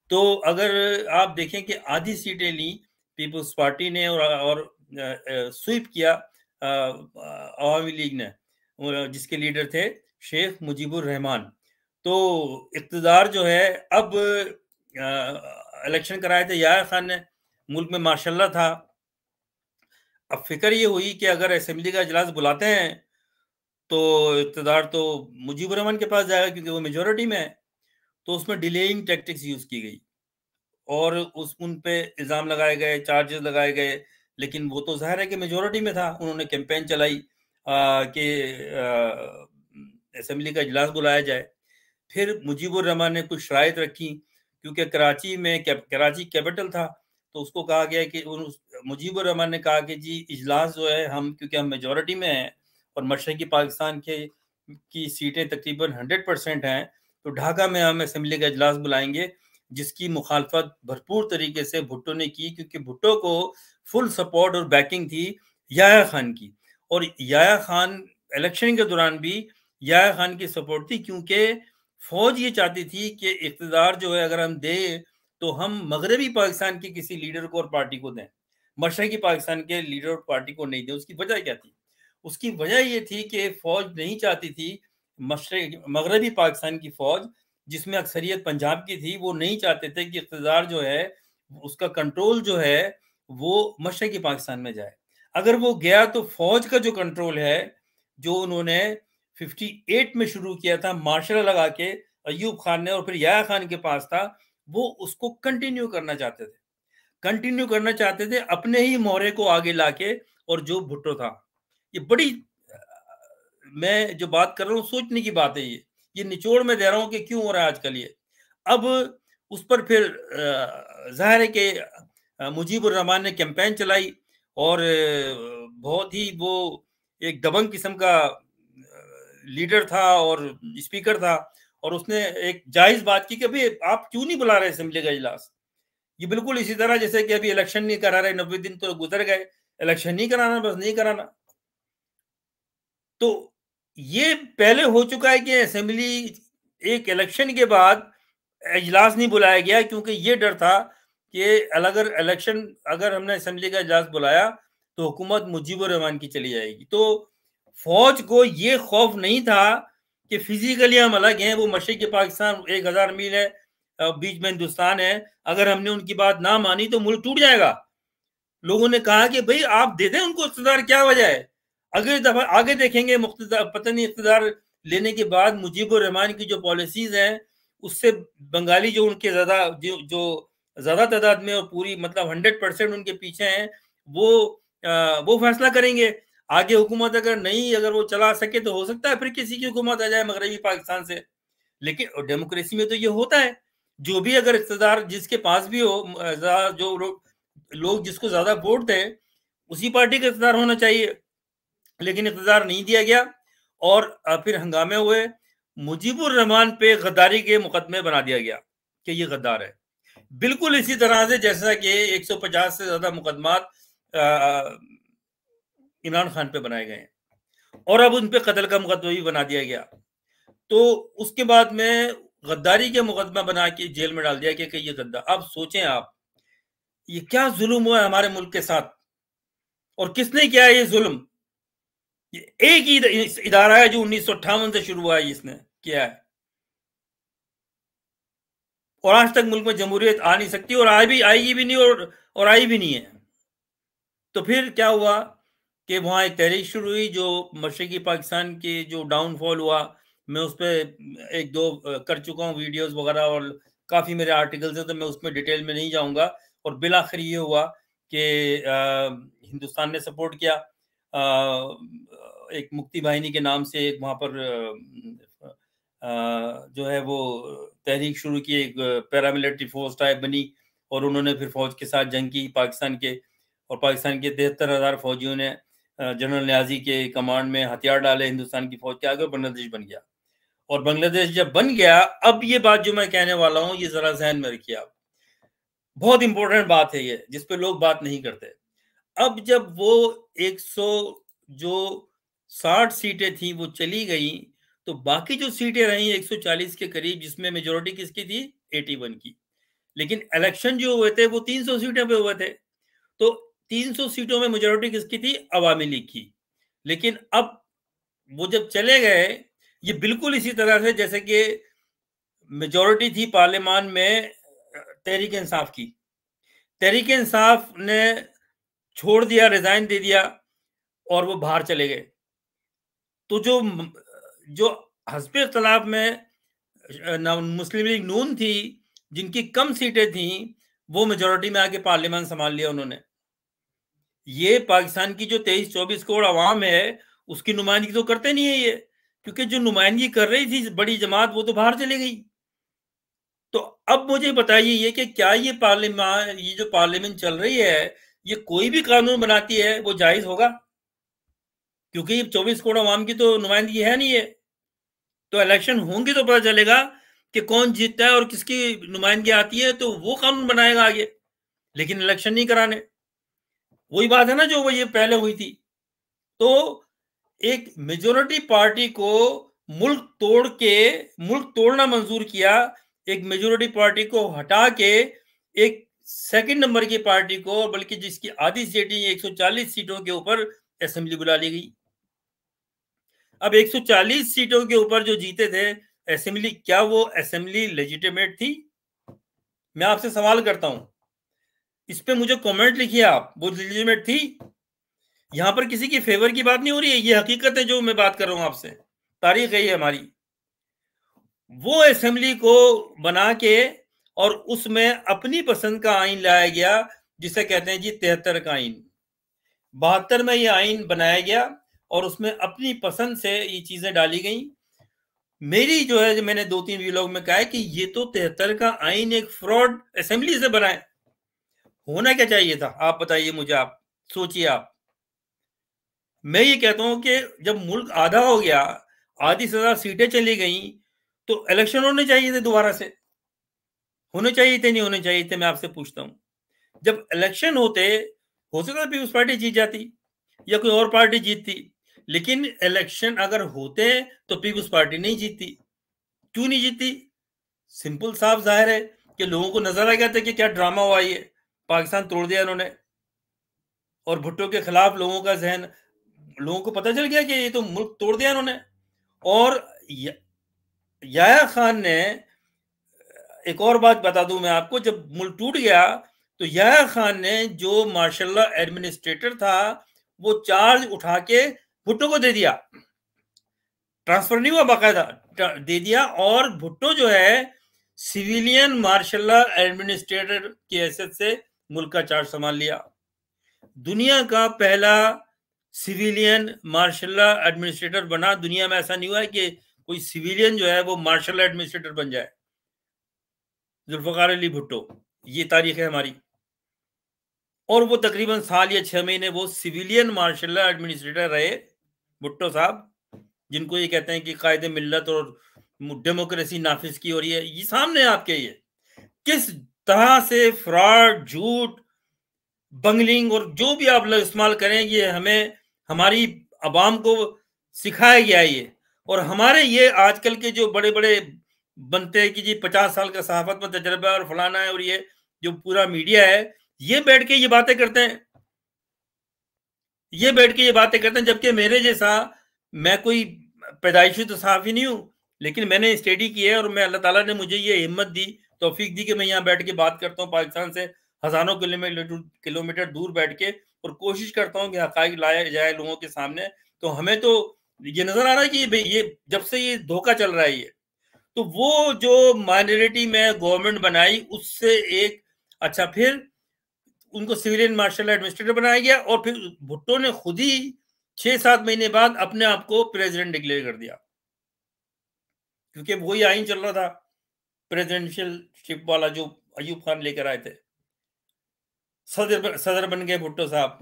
तो अगर आप देखें कि आधी सीटें ली पीपल्स पार्टी ने और स्वीप किया अवामी लीग ने, जिसके लीडर थे शेख मुजीबुर रहमान। तो इक़्तिदार जो है अब इलेक्शन कराए थे याह्या खान ने, मुल्क में माशाल्लाह था। अब फिक्र ये हुई कि अगर असेंबली का इजलास बुलाते हैं तो इक़्तिदार तो मुजीबुर रहमान के पास जाएगा क्योंकि वो मेजॉरिटी में है। तो उसमें डिलेइंग टैक्टिक्स यूज की गई और उन पे इल्ज़ाम लगाए गए, चार्जेस लगाए गए। लेकिन वो तो ज़ाहिर है कि मेजॉरिटी में था। उन्होंने कैंपेन चलाई कि असेंबली का इजलास बुलाया जाए। फिर मुजीबुर रहमान ने कुछ शराइत रखी, क्योंकि कराची कैपिटल था, तो उसको कहा गया कि मुजीबुर रहमान ने कहा कि जी इजलास जो है क्योंकि हम मेजॉरिटी में हैं और मशरक़ी पाकिस्तान की सीटें तकरीबन 100% हैं, तो ढाका में हम असेंबली का इजलास बुलाएंगे, जिसकी मुखालफत भरपूर तरीके से भुट्टो ने की, क्योंकि भुट्टो को फुल सपोर्ट और बैकिंग थी याह्या खान की। और याह्या खान इलेक्शन के दौरान भी याह्या खान की सपोर्ट थी, क्योंकि फौज ये चाहती थी कि इक़्तिदार जो है अगर हम दें तो हम मगरबी पाकिस्तान के किसी लीडर को और पार्टी को दें, मशरक़ी पाकिस्तान के लीडर और पार्टी को नहीं दें। उसकी वजह क्या थी? उसकी वजह ये थी कि फौज नहीं चाहती थी मगरबी पाकिस्तान की फौज जिसमें अक्सरियत पंजाब की थी, वो नहीं चाहते थे कि इक़्तिदार जो है उसका कंट्रोल जो है वो मशरक़ी पाकिस्तान में जाए। अगर वो गया तो फौज का जो कंट्रोल है, जो उन्होंने 58 में शुरू किया था मार्शल लगा के अय्यूब खान ने और फिर याह्या खान के पास था, वो उसको कंटिन्यू करना चाहते थे। कंटिन्यू करना चाहते थे अपने ही मोहरे को आगे लाके, और जो भुट्टो था। ये बड़ी मैं जो बात कर रहा हूँ सोचने की बात है ये निचोड़ में दे रहा हूँ कि क्यों हो रहा है आजकल ये। अब उस पर फिर ज़ाहिर है कि मुजीबुर रहमान ने कैंपेन चलाई और बहुत ही वो एक दबंग किस्म का लीडर था और स्पीकर था, और उसने एक जायज़ बात की कि अभी आप क्यों नहीं बुला रहे असेंबली का इजलास। ये बिल्कुल इसी तरह जैसे कि अभी इलेक्शन नहीं करा रहे, 90 दिन तो गुजर गए, इलेक्शन नहीं कराना, बस नहीं कराना। तो ये पहले हो चुका है कि असेंबली एक इलेक्शन के बाद इजलास नहीं बुलाया गया, क्योंकि ये डर था कि अगर इलेक्शन अगर हमने असेंबली का इजलास बुलाया तो हुकूमत मुजीबुर रहमान की चली जाएगी। तो फौज को ये खौफ नहीं था कि फिजिकली हम अलग हैं, वो मशरिक़ी पाकिस्तान 1000 मील है, बीच में हिंदुस्तान है, अगर हमने उनकी बात ना मानी तो मुल्क टूट जाएगा। लोगों ने कहा कि भाई आप दे दें उनको इक़्तिदार, क्या वजह है। अगली दफा आगे देखेंगे पता नहीं इक़्तिदार लेने के बाद मुजीबुर रहमान की जो पॉलिसीज हैं उससे बंगाली जो उनके जो ज्यादा तादाद में और पूरी मतलब 100% उनके पीछे हैं, वो फैसला करेंगे। आगे हुकूमत अगर वो चला सके तो हो सकता है फिर किसी की हुकूमत आ जाए मगरबी पाकिस्तान से। लेकिन डेमोक्रेसी में तो ये होता है, जो भी अगर इक़्तिदार जिसके पास भी हो, जो लोग जिसको ज्यादा वोट दें उसी पार्टी का इक़्तिदार होना चाहिए। लेकिन इक़्तिदार नहीं दिया गया और फिर हंगामे हुए। मुजीबुर रहमान पे गद्दारी के मुकदमे बना दिया गया कि ये गद्दार है, बिल्कुल इसी तरह से जैसा कि 150 से ज्यादा मुकदमात इमरान खान पे बनाए गए हैं और अब उन पे कत्ल का मुकदमा भी बना दिया गया। तो उसके बाद में गद्दारी के मुकदमा बना के जेल में डाल दिया गया कि ये गद्दार। अब सोचें आप, ये क्या जुल्म हुआ है हमारे मुल्क के साथ, और किसने किया है ये जुल्म। ये एक ही इदारा है जो 1958 से शुरू हुआ है, इसने किया है, और आज तक मुल्क में जमहूरियत आ नहीं सकती और आएगी भी नहीं, और आई भी नहीं है। तो फिर क्या हुआ कि वहाँ एक तहरीक शुरू हुई जो मशरक़ी पाकिस्तान की जो डाउनफॉल हुआ, मैं उस पर एक दो कर चुका हूँ वीडियोस वगैरह, और काफ़ी मेरे आर्टिकल्स हैं, तो मैं उसमें डिटेल में नहीं जाऊँगा। और बिल आखिर ये हुआ कि हिंदुस्तान ने सपोर्ट किया, एक मुक्ति बाहिनी के नाम से एक वहाँ पर जो है वो तहरीक शुरू की, एक पैरामिलिट्री फोर्स टाइप बनी, और उन्होंने फिर फौज के साथ जंग की पाकिस्तान के, और पाकिस्तान के 73,000 फौजियों ने जनरल न्याजी के कमांड में हथियार डाले हिंदुस्तान की फौज के आगे, बांग्लादेश बन गया। और बांग्लादेश जब बन गया, अब ये बात जो मैं कहने वाला हूँ ये जरा जहन में रखिए आप, बहुत इंपॉर्टेंट बात है ये, जिसपे लोग बात नहीं करते। अब जब वो 100 जो 60 सीटें थी वो चली गई, तो बाकी जो सीटें रही 140 के करीब, जिसमें मेजोरिटी किसकी थी, 81 की। लेकिन इलेक्शन जो हुए थे वो 300 सीटों पे हुए थे, तो 300 सीटों में मेजोरिटी किसकी थी, अवामी लीग की। लेकिन अब वो जब चले गए, ये बिल्कुल इसी तरह से जैसे कि मेजोरिटी थी पार्लियामान में तहरीक इंसाफ की, तहरीक इंसाफ ने छोड़ दिया, रिजाइन दे दिया, और वो बाहर चले गए। तो जो हस्ब इख्तिलाफ में मुस्लिम लीग नून थी, जिनकी कम सीटें थी, वो मेजोरिटी में आके पार्लियामान संभाल लिया उन्होंने। ये पाकिस्तान की जो 23-24 करोड़ आवाम है, उसकी नुमाइंदगी तो करते नहीं है ये, क्योंकि जो नुमाइंदगी कर रही थी बड़ी जमात, वो तो बाहर चली गई। तो अब मुझे बताइए ये कि क्या ये जो पार्लियामेंट चल रही है, ये कोई भी कानून बनाती है वो जायज होगा? क्योंकि 24 करोड़ आवाम की तो नुमाइंदगी है नहीं है। तो इलेक्शन होंगे तो पता चलेगा कि कौन जीतता है और किसकी नुमाइंदगी आती है, तो वो कानून बनाएगा आगे। लेकिन इलेक्शन नहीं कराने, वही बात है ना जो वो ये पहले हुई थी। तो एक मेजोरिटी पार्टी को मुल्क तोड़ना मंजूर किया, एक मेजोरिटी पार्टी को हटा के एक सेकंड नंबर की पार्टी को, बल्कि जिसकी आधी सीटें 140 सीटों के ऊपर असेंबली बुला ली गई। अब 140 सीटों के ऊपर जो जीते थे असेंबली, क्या वो असेंबली लेजिटिमेट थी? मैं आपसे सवाल करता हूं, इस पे मुझे कमेंट लिखिए आप, वो लेजिटिमेट थी? यहां पर किसी की फेवर की बात नहीं हो रही है, ये हकीकत है जो मैं बात कर रहा हूं आपसे, तारीख है ये हमारी। वो असेंबली को बना के और उसमें अपनी पसंद का आइन लाया गया, जिसे कहते हैं जी 73 का आइन। 72 में ये आइन बनाया गया और उसमें अपनी पसंद से ये चीजें डाली गई। मेरी जो है, मैंने 2-3 व्लॉग में कहा है कि ये तो 73 का आइन एक फ्रॉड असेंबली से बना है। होना क्या चाहिए था, आप बताइए मुझे, आप सोचिए आप। मैं ये कहता हूं कि जब मुल्क आधा हो गया, आधी से ज्यादा सीटें चली गई, तो इलेक्शन होने चाहिए थे, दोबारा से होने चाहिए थे, नहीं होने चाहिए थे? मैं आपसे पूछता हूं। जब इलेक्शन होते, हो सकता है पीपल्स पार्टी जीत जाती या कोई और पार्टी जीतती, लेकिन इलेक्शन अगर होते तो पीपल्स पार्टी नहीं जीतती। क्यों नहीं जीतती? सिंपल साफ जाहिर है कि लोगों को नजर आ गया था कि क्या ड्रामा हुआ, ये पाकिस्तान तोड़ दिया इन्होंने, और भुट्टो के खिलाफ लोगों का जहन, लोगों को पता चल गया कि ये तो मुल्क तोड़ दिया इन्होंने। और याया खान ने, एक और बात बता दूं मैं आपको, जब मुल्क टूट गया तो याया खान ने, जो मार्शल्लाह एडमिनिस्ट्रेटर था, वो चार्ज उठा के भुट्टो को दे दिया, ट्रांसफर नहीं हुआ, बाकायदा दे दिया। और भुट्टो जो है सिविलियन मार्शल्लाह एडमिनिस्ट्रेटर की हैसियत से मुल्क का चार्ज संभाल लिया। दुनिया का पहला सिविलियन मार्शल्लाह एडमिनिस्ट्रेटर बना। दुनिया में ऐसा नहीं हुआ है कि कोई सिविलियन जो है वो मार्शल्लाह एडमिनिस्ट्रेटर बन जाए। जुल्फकार अली भुट्टो, ये तारीख है हमारी। और वो तकरीबन साल या 6 महीने वो सिविलियन मार्शल्लाह एडमिनिस्ट्रेटर रहे, भुट्टो साहब, जिनको ये कहते हैं कि कायदे मिल्लत और डेमोक्रेसी नाफिज की। और ये सामने आपके, ये किस तरह से फ्रॉड, झूठ, बंगलिंग और जो भी आप लोग इस्तेमाल करें, ये हमें, हमारी अवाम को सिखाया गया है ये। और हमारे ये आजकल के जो बड़े बड़े बनते हैं कि जी 50 साल का सहाफत में तजर्बा और फलाना है, और ये जो पूरा मीडिया है, ये बैठ के ये बातें करते हैं, ये बैठ के ये बातें करते हैं। जबकि मेरे जैसा, मैं कोई पैदाइशी तो सहाफ़ी नहीं हूँ, लेकिन मैंने स्टडी की है और मैं, अल्लाह ताला ने मुझे ये हिम्मत दी, तौफीक दी कि मैं यहाँ बैठ के बात करता हूँ पाकिस्तान से हजारों किलोमीटर दूर बैठ के, और कोशिश करता हूँ कि हकाइक लाया जाए लोगों के सामने। तो हमें तो ये नजर आ रहा है कि ये जब से ये धोखा चल रहा है, ये तो वो जो माइनॉरिटी में गवर्नमेंट बनाई, उससे एक, अच्छा, फिर उनको सिविलियन मार्शल एडमिनिस्ट्रेटर बनाया गया, और फिर भुट्टो ने खुद ही 6-7 महीने बाद अपने आप को प्रेसिडेंट डिक्लेयर कर दिया, क्योंकि वही आइन चल रहा था प्रेसिडेंशियलशिप वाला, जो अयूब खान लेकर आए थे। सदर बन गए भुट्टो साहब।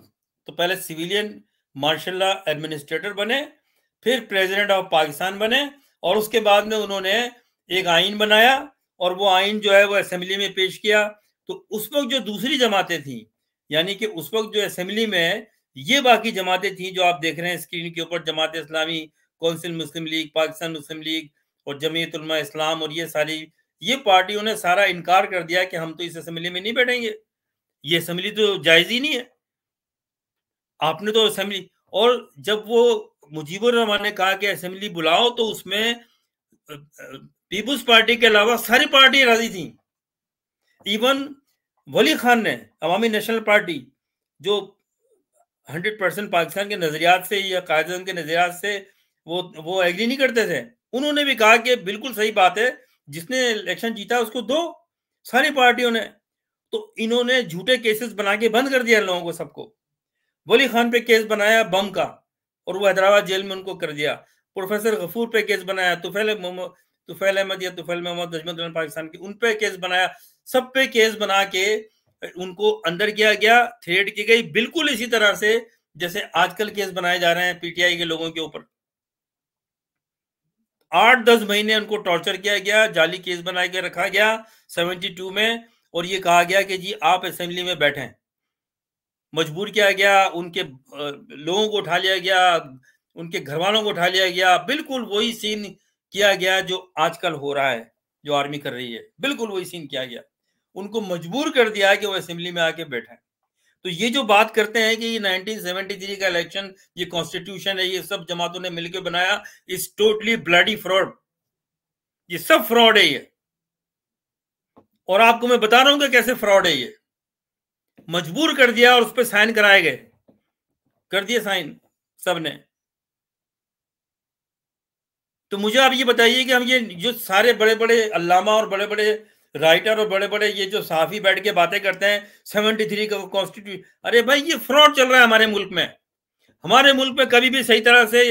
तो पहले सिविलियन मार्शल्लाह एडमिनिस्ट्रेटर बने, फिर प्रेसिडेंट ऑफ पाकिस्तान बने, और उसके बाद में उन्होंने एक आइन बनाया, और वो आइन जो है वो असेंबली में पेश किया। तो उस वक्त जो दूसरी जमातें थी, यानी कि उस वक्त जो असेंबली में ये बाकी जमातें थी जो आप देख रहे हैं स्क्रीन के ऊपर, जमात इस्लामी, कौंसिल मुस्लिम लीग, पाकिस्तान मुस्लिम लीग और जमीयत उलमा इस्लाम, और ये सारी, ये पार्टियों ने सारा इनकार कर दिया कि हम तो इस असेंबली में नहीं बैठेंगे, ये असेंबली तो जायज ही नहीं है, आपने तो असेंबली। और जब वो मुजीबुर रहमान ने कहा कि असेंबली बुलाओ, तो उसमें पीपुल्स पार्टी के अलावा सारी पार्टी राजी थी। इवन वली खान ने, अवामी नेशनल पार्टी, जो 100% पाकिस्तान के नजरियात से या कायदे के नजरियात से वो एग्री नहीं करते थे, उन्होंने भी कहा कि बिल्कुल सही बात है, जिसने इलेक्शन जीता उसको दो, सारी पार्टियों ने। तो इन्होंने झूठे केसेस बना के बंद कर दिया लोगों को, सबको। वली खान पे केस बनाया बम का, और वो हैदराबाद जेल में उनको कर दिया। प्रोफेसर गफूर पे केस बनाया, तुफैल अहमद या तुफैल मोहम्मद नजमुद्दीन पाकिस्तान की, उन पे केस बनाया। सब पे केस बना के उनको अंदर किया गया, थ्रेड की गई, बिल्कुल इसी तरह से जैसे आजकल केस बनाए जा रहे हैं पीटीआई के लोगों के ऊपर। 8-10 महीने उनको टॉर्चर किया गया, जाली केस बना के रखा गया 72 में, और ये कहा गया कि जी आप असेंबली में बैठें। मजबूर किया गया, उनके लोगों को उठा लिया गया, उनके घर वालों को उठा लिया गया। बिल्कुल वही सीन किया गया जो आजकल हो रहा है, जो आर्मी कर रही है, बिल्कुल वही सीन किया गया। उनको मजबूर कर दिया कि वो असेंबली में आके बैठे। तो ये जो बात करते हैं कि 1973 का इलेक्शन, ये कॉन्स्टिट्यूशन है, ये सब जमातों ने मिलकर बनाया, इज टोटली ब्लडी फ्रॉड। ये सब फ्रॉड है ये, और आपको मैं बता रहा हूं कि कैसे फ्रॉड है ये। मजबूर कर दिया और उस पर साइन कराए गए, कर दिए साइन सबने। तो मुझे आप ये बताइए कि हम ये जो सारे बड़े बड़े अल्लामा और बड़े बड़े राइटर और बड़े बड़े ये जो साफी बैठ के बातें करते हैं 73 का कॉन्स्टिट्यूशन, अरे भाई ये फ्रॉड चल रहा है हमारे मुल्क में। हमारे मुल्क में कभी भी सही तरह से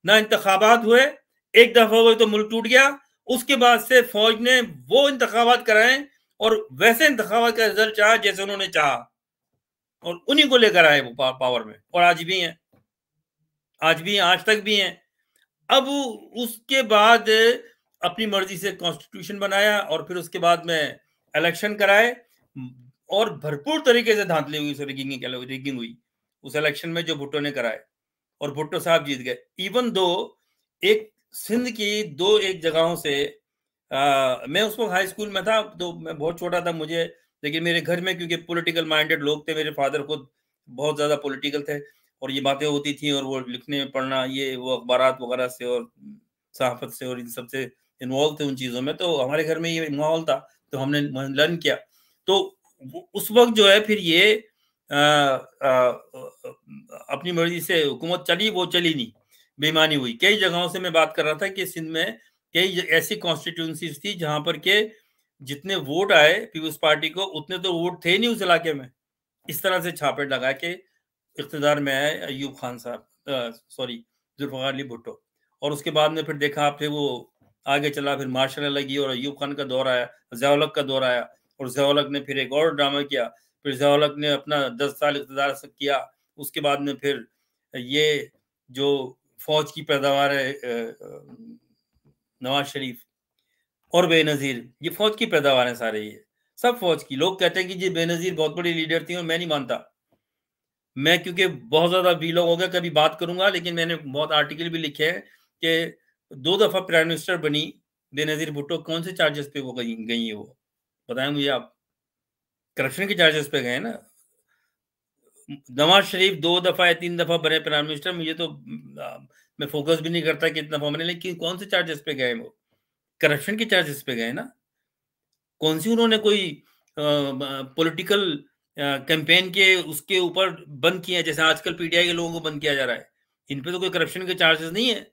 ना इंतखाबात हुए, एक दफा हुए तो मुल्क टूट गया, उसके बाद से फौज ने वो इंतखाबात कराए और वैसे इंतखाबात का रिजल्ट चाहा जैसे उन्होंने चाहा, और उन्हीं को लेकर आए वो पावर में, और आज भी हैं, आज भी हैं, आज तक भी हैं। अब उसके बाद अपनी मर्जी से कॉन्स्टिट्यूशन बनाया और फिर उसके बाद में इलेक्शन कराए, और भरपूर तरीके से धांधली हुई, रिगिंग हुई उस इलेक्शन में जो भुट्टो ने कराए, और भुट्टो साहब जीत गए। इवन दो एक सिंध की दो एक जगहों से मैं उस वक्त हाई स्कूल में था, तो मैं बहुत छोटा था मुझे, लेकिन मेरे घर में क्योंकि पॉलिटिकल माइंडेड लोग थे, मेरे फादर खुद बहुत ज़्यादा पॉलिटिकल थे, और ये बातें होती थी, और वो लिखने पढ़ना ये वो अखबारात वगैरह से और सहाफत से और इन सब से इन्वॉल्व थे उन चीज़ों में, तो हमारे घर में ये माहौल था, तो हमने लर्न किया। तो उस वक्त जो है फिर ये अपनी मर्जी से हुकूमत चली, वो चली नहीं, बेईमानी हुई। कई जगहों से मैं बात कर रहा था कि सिंध में कई ऐसी कॉन्स्टिट्यूंसीज थी जहां पर के जितने वोट आए पीपल्स पार्टी को, उतने तो वोट थे नहीं उस इलाके में। इस तरह से छापे लगा के इख्तिदार में आए अयूब खान साहब, सॉरी जुल्फ़िकार अली भुट्टो, और उसके बाद में फिर देखा आपने वो आगे चला, फिर मार्शल लगी और अयूब खान का दौर आया, ज़िया-उल-हक का दौर आया, और ज़िया-उल-हक ने फिर एक और ड्रामा किया, फिर ज़िया-उल-हक ने अपना 10 साल इख्तिदार किया, उसके बाद में फिर ये जो फौज की पैदावार है नवाज शरीफ और बेनज़ीर, ये फौज की पैदावार है सारे, ये सब फौज की। लोग कहते हैं कि जी बेनज़ीर बहुत बड़ी लीडर थी, और मैं नहीं मानता। मैं क्योंकि बहुत ज़्यादा वीलॉग हो गया, कभी बात करूँगा, लेकिन मैंने बहुत आर्टिकल भी लिखे हैं कि 2 दफ़ा प्राइम मिनिस्टर बनी बेनज़ीर भुट्टो, कौन से चार्जेस पे वो गई हैं वो? बताएँ मुझे आप। करप्शन के चार्जेस पे गए हैं ना। नवाज शरीफ 2 दफ़ा या 3 दफ़ा बने प्राइम मिनिस्टर, मुझे तो मैं फोकस भी नहीं करता कितना दफ़ा बने, लेकिन कौन से चार्जेस पे गए वो? करप्शन के चार्जेस पे गए ना। कौन सी उन्होंने कोई पॉलिटिकल कैंपेन के उसके ऊपर बंद किया, जैसे आजकल पीटीआई के लोगों को बंद किया जा रहा है। इन पे तो कोई करप्शन के चार्जेस नहीं है,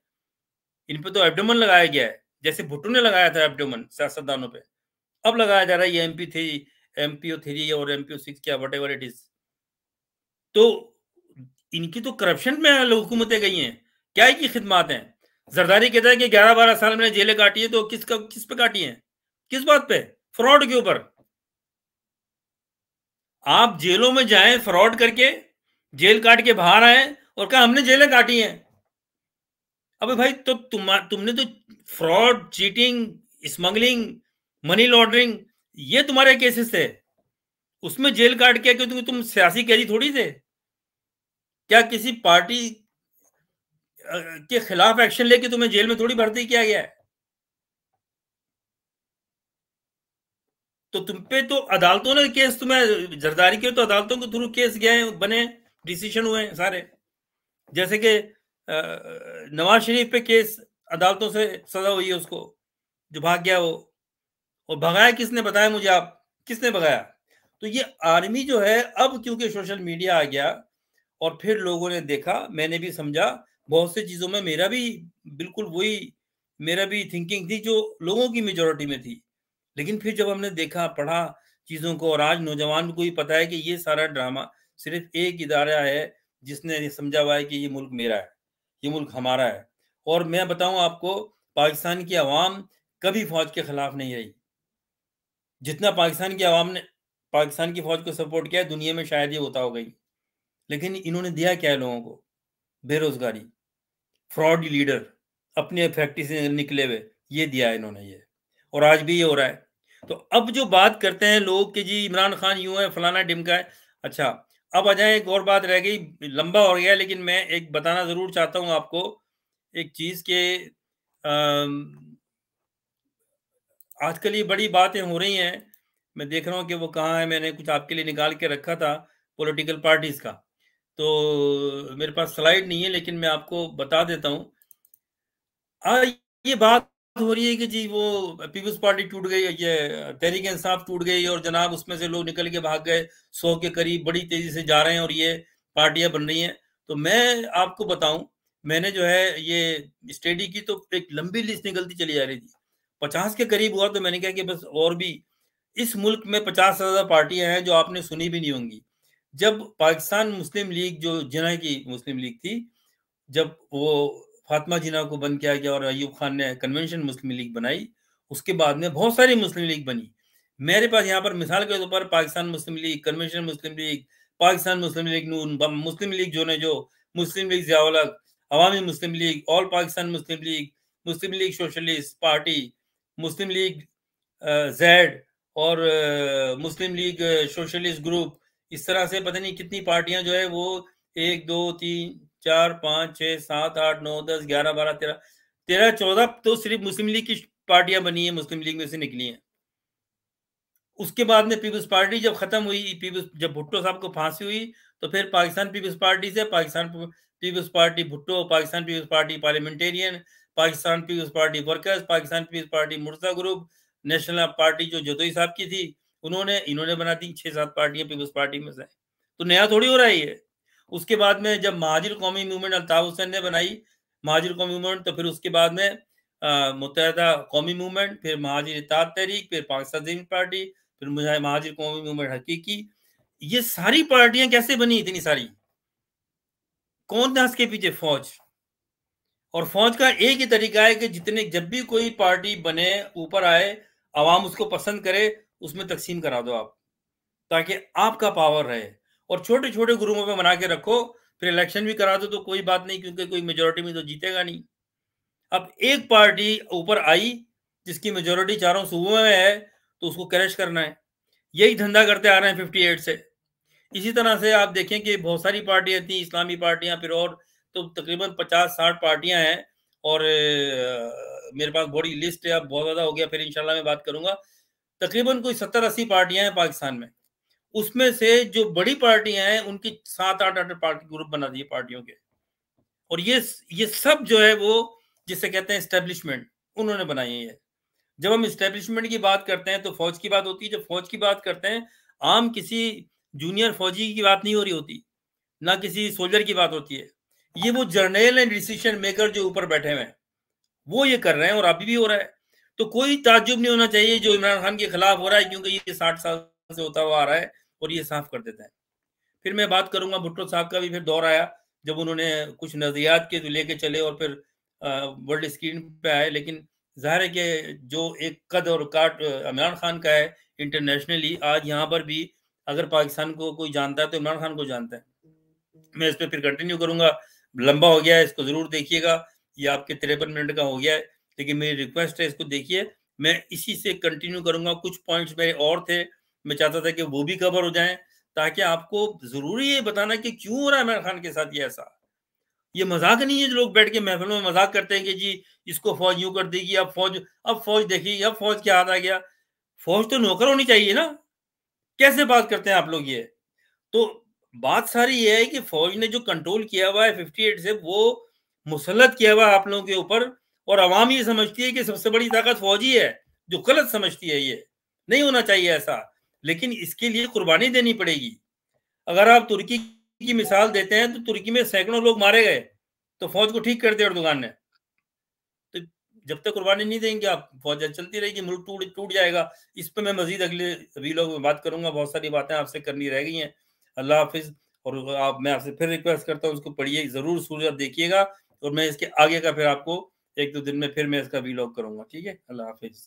इन पे तो एब्डोमेन लगाया गया है, जैसे भुट्टो ने लगाया था एब्डोमेन सियासतदानों पे, अब लगाया जा रहा है ये MP3, MPO3 और MPO6 क्या व्हाटएवर इट इज। तो इनकी तो करप्शन में हुकूमतें गई हैं, क्या की खिदमात हैं। जरदारी कहता है कि 11-12 साल मैंने जेलें काटी है, तो किस पे काटी हैं, किस बात पे? फ्रॉड के ऊपर। आप जेलों में जाएं फ्रॉड करके, जेल काट के बाहर आए और कहा हमने जेलें काटी हैं। अबे भाई, तो तुमने तो fraud, cheating, smuggling, money laundering, ये तुम्हारे केसेस थे, उसमें जेल काट के, क्योंकि तुम सियासी कैदी थोड़ी थे। क्या किसी पार्टी के खिलाफ एक्शन लेके तुम्हें जेल में थोड़ी भर्ती किया गया है। तो तुम पे तो अदालतों ने केस, तुम्हें जरदारी के तो अदालतों के थ्रू केस गए, बने, डिसीजन हुए सारे। जैसे कि नवाज शरीफ पे केस अदालतों से सजा हुई है उसको, जो भाग गया वो, और भगाया किसने, बताया मुझे आप, किसने भगाया? तो ये आर्मी जो है, अब क्योंकि सोशल मीडिया आ गया और फिर लोगों ने देखा, मैंने भी समझा, बहुत सी चीजों में मेरा भी बिल्कुल वही, मेरा भी थिंकिंग थी जो लोगों की मेजोरिटी में थी। लेकिन फिर जब हमने देखा, पढ़ा चीजों को, और आज नौजवान को भी पता है कि ये सारा ड्रामा सिर्फ एक इदारा है जिसने ये समझा हुआ है कि ये मुल्क मेरा है, ये मुल्क हमारा है। और मैं बताऊं आपको, पाकिस्तान की आवाम कभी फौज के खिलाफ नहीं रही। जितना पाकिस्तान की आवाम ने पाकिस्तान की फौज को सपोर्ट किया है, दुनिया में शायद ये होता होगा ही। लेकिन इन्होंने दिया क्या है लोगों को? बेरोजगारी, फ्रॉड लीडर, अपने फैक्ट्री से निकले हुए, ये दिया है इन्होंने ये, और आज भी ये हो रहा है। तो अब जो बात करते हैं लोग कि जी इमरान खान यूं है, फलाना ढिमका है। अच्छा, अब आ जाए, एक और बात रह गई, लंबा हो गया, लेकिन मैं एक बताना जरूर चाहता हूं आपको, एक चीज के आजकल ये बड़ी बातें हो रही हैं। मैं देख रहा हूँ कि वो कहाँ है, मैंने कुछ आपके लिए निकाल के रखा था, पॉलिटिकल पार्टीज का। तो मेरे पास स्लाइड नहीं है, लेकिन मैं आपको बता देता हूँ। ये बात हो रही है कि जी वो पीपल्स पार्टी टूट गई, ये तहरीक इंसाफ टूट गई और जनाब उसमें से लोग निकल के भाग गए, 100 के करीब बड़ी तेजी से जा रहे हैं और ये पार्टियां बन रही हैं। तो मैं आपको बताऊं, मैंने जो है ये स्टडी की तो एक लंबी लिस्ट निकलती चली जा रही थी, 50 के करीब हुआ। तो मैंने कहा कि बस और भी इस मुल्क में 50 से ज्यादा पार्टियां हैं जो आपने सुनी भी नहीं होंगी। जब पाकिस्तान मुस्लिम लीग, जो जिना की मुस्लिम लीग थी, जब वो फातिमा जिन्ना को बंद किया गया और अयूब खान ने कन्वेंशन मुस्लिम लीग बनाई, उसके बाद में बहुत सारी मुस्लिम लीग बनी। मेरे पास यहाँ पर मिसाल के तौर पर पाकिस्तान मुस्लिम लीग, कन्वेंशन मुस्लिम लीग, पाकिस्तान मुस्लिम लीग नून, मुस्लिम लीग जो ने जो मुस्लिम लीग ज़िया-उल-हक, अवामी मुस्लिम लीग, ऑल पाकिस्तान मुस्लिम लीग, मुस्लिम लीग सोशलिस्ट पार्टी, मुस्लिम लीग जेड और मुस्लिम लीग सोशलिस्ट ग्रुप, इस तरह से पता नहीं कितनी पार्टियां जो है वो 1 2 3 4 5 6 7 8 9 10 11 12 13 13 14 तो सिर्फ मुस्लिम लीग की पार्टियां बनी है, मुस्लिम लीग में से निकली हैं। उसके बाद में पीपल्स पार्टी जब खत्म हुई, पीपल्स जब भुट्टो साहब को फांसी हुई, तो फिर पाकिस्तान पीपल्स पार्टी से Pakistan Peoples Party Bhutto, Pakistan Peoples Party parliamentarian, Pakistan Peoples Party workers, Pakistan Peoples Party Murtaza group, national party जो जदोई साहब की थी, इन्होंने बना दी 6-7 पार्टियां पीपल्स पार्टी में से। तो नया थोड़ी हो रहा है ये। उसके बाद में जब महाजिर कौमी मूवमेंट अल्ताफ हुसैन ने बनाई, महाजिर कौमी मूवमेंट, तो फिर उसके बाद में मुत्तहदा कौमी मूवमेंट, फिर महाजिर इत्तेहाद तहरीक, फिर पाकिस्तान ज़मीन पार्टी, फिर मुझे महाजिर कौमी मूवमेंट हकीकी। ये सारी पार्टियां कैसे बनी इतनी सारी? कौन था इसके पीछे? फौज। और फौज का एक ही तरीका है कि जितने जब भी कोई पार्टी बने, ऊपर आए, आवाम उसको पसंद करे, उसमें तकसीम करा दो आप, ताकि आपका पावर रहे। और छोटे छोटे ग्रुपों में बना के रखो, फिर इलेक्शन भी करा दो तो कोई बात नहीं, क्योंकि कोई मेजोरिटी में तो जीतेगा नहीं। अब एक पार्टी ऊपर आई जिसकी मेजोरिटी चारों सूबों में है, तो उसको क्रैश करना है। यही धंधा करते आ रहे हैं 58 से। इसी तरह से आप देखें कि बहुत सारी पार्टियां थी, इस्लामी पार्टियां, फिर और तो तकरीबन 50-60 पार्टियां हैं। और मेरे पास बड़ी लिस्ट है, अब बहुत ज़्यादा हो गया, फिर इंशाल्लाह मैं बात करूंगा। तकरीबन कोई 70-80 पार्टियां हैं पाकिस्तान में। उसमें से जो बड़ी पार्टियां हैं उनकी 7-8 पार्टी ग्रुप बना दिए पार्टियों के। और ये सब जो है वो जिसे कहते हैं एस्टेब्लिशमेंट, उन्होंने बनाई है ये। जब हम एस्टेब्लिशमेंट की बात करते हैं तो फौज की बात होती है। जब फौज की बात करते हैं, आम किसी जूनियर फौजी की बात नहीं हो रही होती, ना किसी सोल्जर की बात होती है। ये वो जर्नल एंड डिसीजन मेकर जो ऊपर बैठे हुए हैं, वो ये कर रहे हैं, और अभी भी हो रहा है। तो कोई ताज्जुब नहीं होना चाहिए जो इमरान खान के खिलाफ हो रहा है, क्योंकि ये 60 साल से होता हुआ आ रहा है और ये साफ कर देता है। फिर मैं बात करूंगा भुट्टो साहब का भी फिर दौर आया, जब उन्होंने कुछ नजरियात के लेके चले और फिर वर्ल्ड स्क्रीन पे आए। लेकिन जाहिर है कि जो एक कद और काट इमरान खान का है इंटरनेशनली, आज यहाँ पर भी अगर पाकिस्तान को कोई जानता है तो इमरान खान को जानता है। मैं इस पर फिर कंटिन्यू करूंगा, लंबा हो गया है, इसको जरूर देखिएगा। ये आपके 53 मिनट का हो गया है, लेकिन मेरी रिक्वेस्ट है इसको देखिए। मैं इसी से कंटिन्यू करूंगा, कुछ पॉइंट्स मेरे और थे, मैं चाहता था कि वो भी कवर हो जाएं, ताकि आपको जरूरी ये बताना कि क्यों हो रहा है इमरान खान के साथ ये ऐसा। ये मजाक नहीं है जो लोग बैठ के महफिलों में मजाक करते हैं कि जी इसको फौज यूं कर देगी, अब फौज देखिए, अब फौज क्या हाथ आ गया। फौज तो नौकर होनी चाहिए ना, कैसे बात करते हैं आप लोग ये? तो बात सारी ये है कि फौज ने जो कंट्रोल किया हुआ है 58 से, वो मुसल्लत किया हुआ है आप लोगों के ऊपर। और अवाम ये समझती है कि सबसे बड़ी ताकत फौज ही है, जो गलत समझती है। ये नहीं होना चाहिए ऐसा, लेकिन इसके लिए कुर्बानी देनी पड़ेगी। अगर आप तुर्की की मिसाल देते हैं तो तुर्की में सैकड़ों लोग मारे गए, तो फौज को ठीक कर दिया अर्दोगान ने। तो जब तक कुर्बानी नहीं देंगे आप, फौज चलती रहेगी, मुल्क टूट टूट जाएगा। इस पर मैं मजीद अगले वीलॉग में बात करूंगा, बहुत सारी बातें आपसे करनी रह गई हैं। अल्लाह हाफिज। और मैं आपसे फिर रिक्वेस्ट करता हूँ, उसको पढ़िए जरूर, सूरत देखिएगा। और मैं इसके आगे का फिर आपको 1-2 दिन में फिर मैं इसका वीलॉग करूंगा। ठीक है, अल्लाह हाफिज।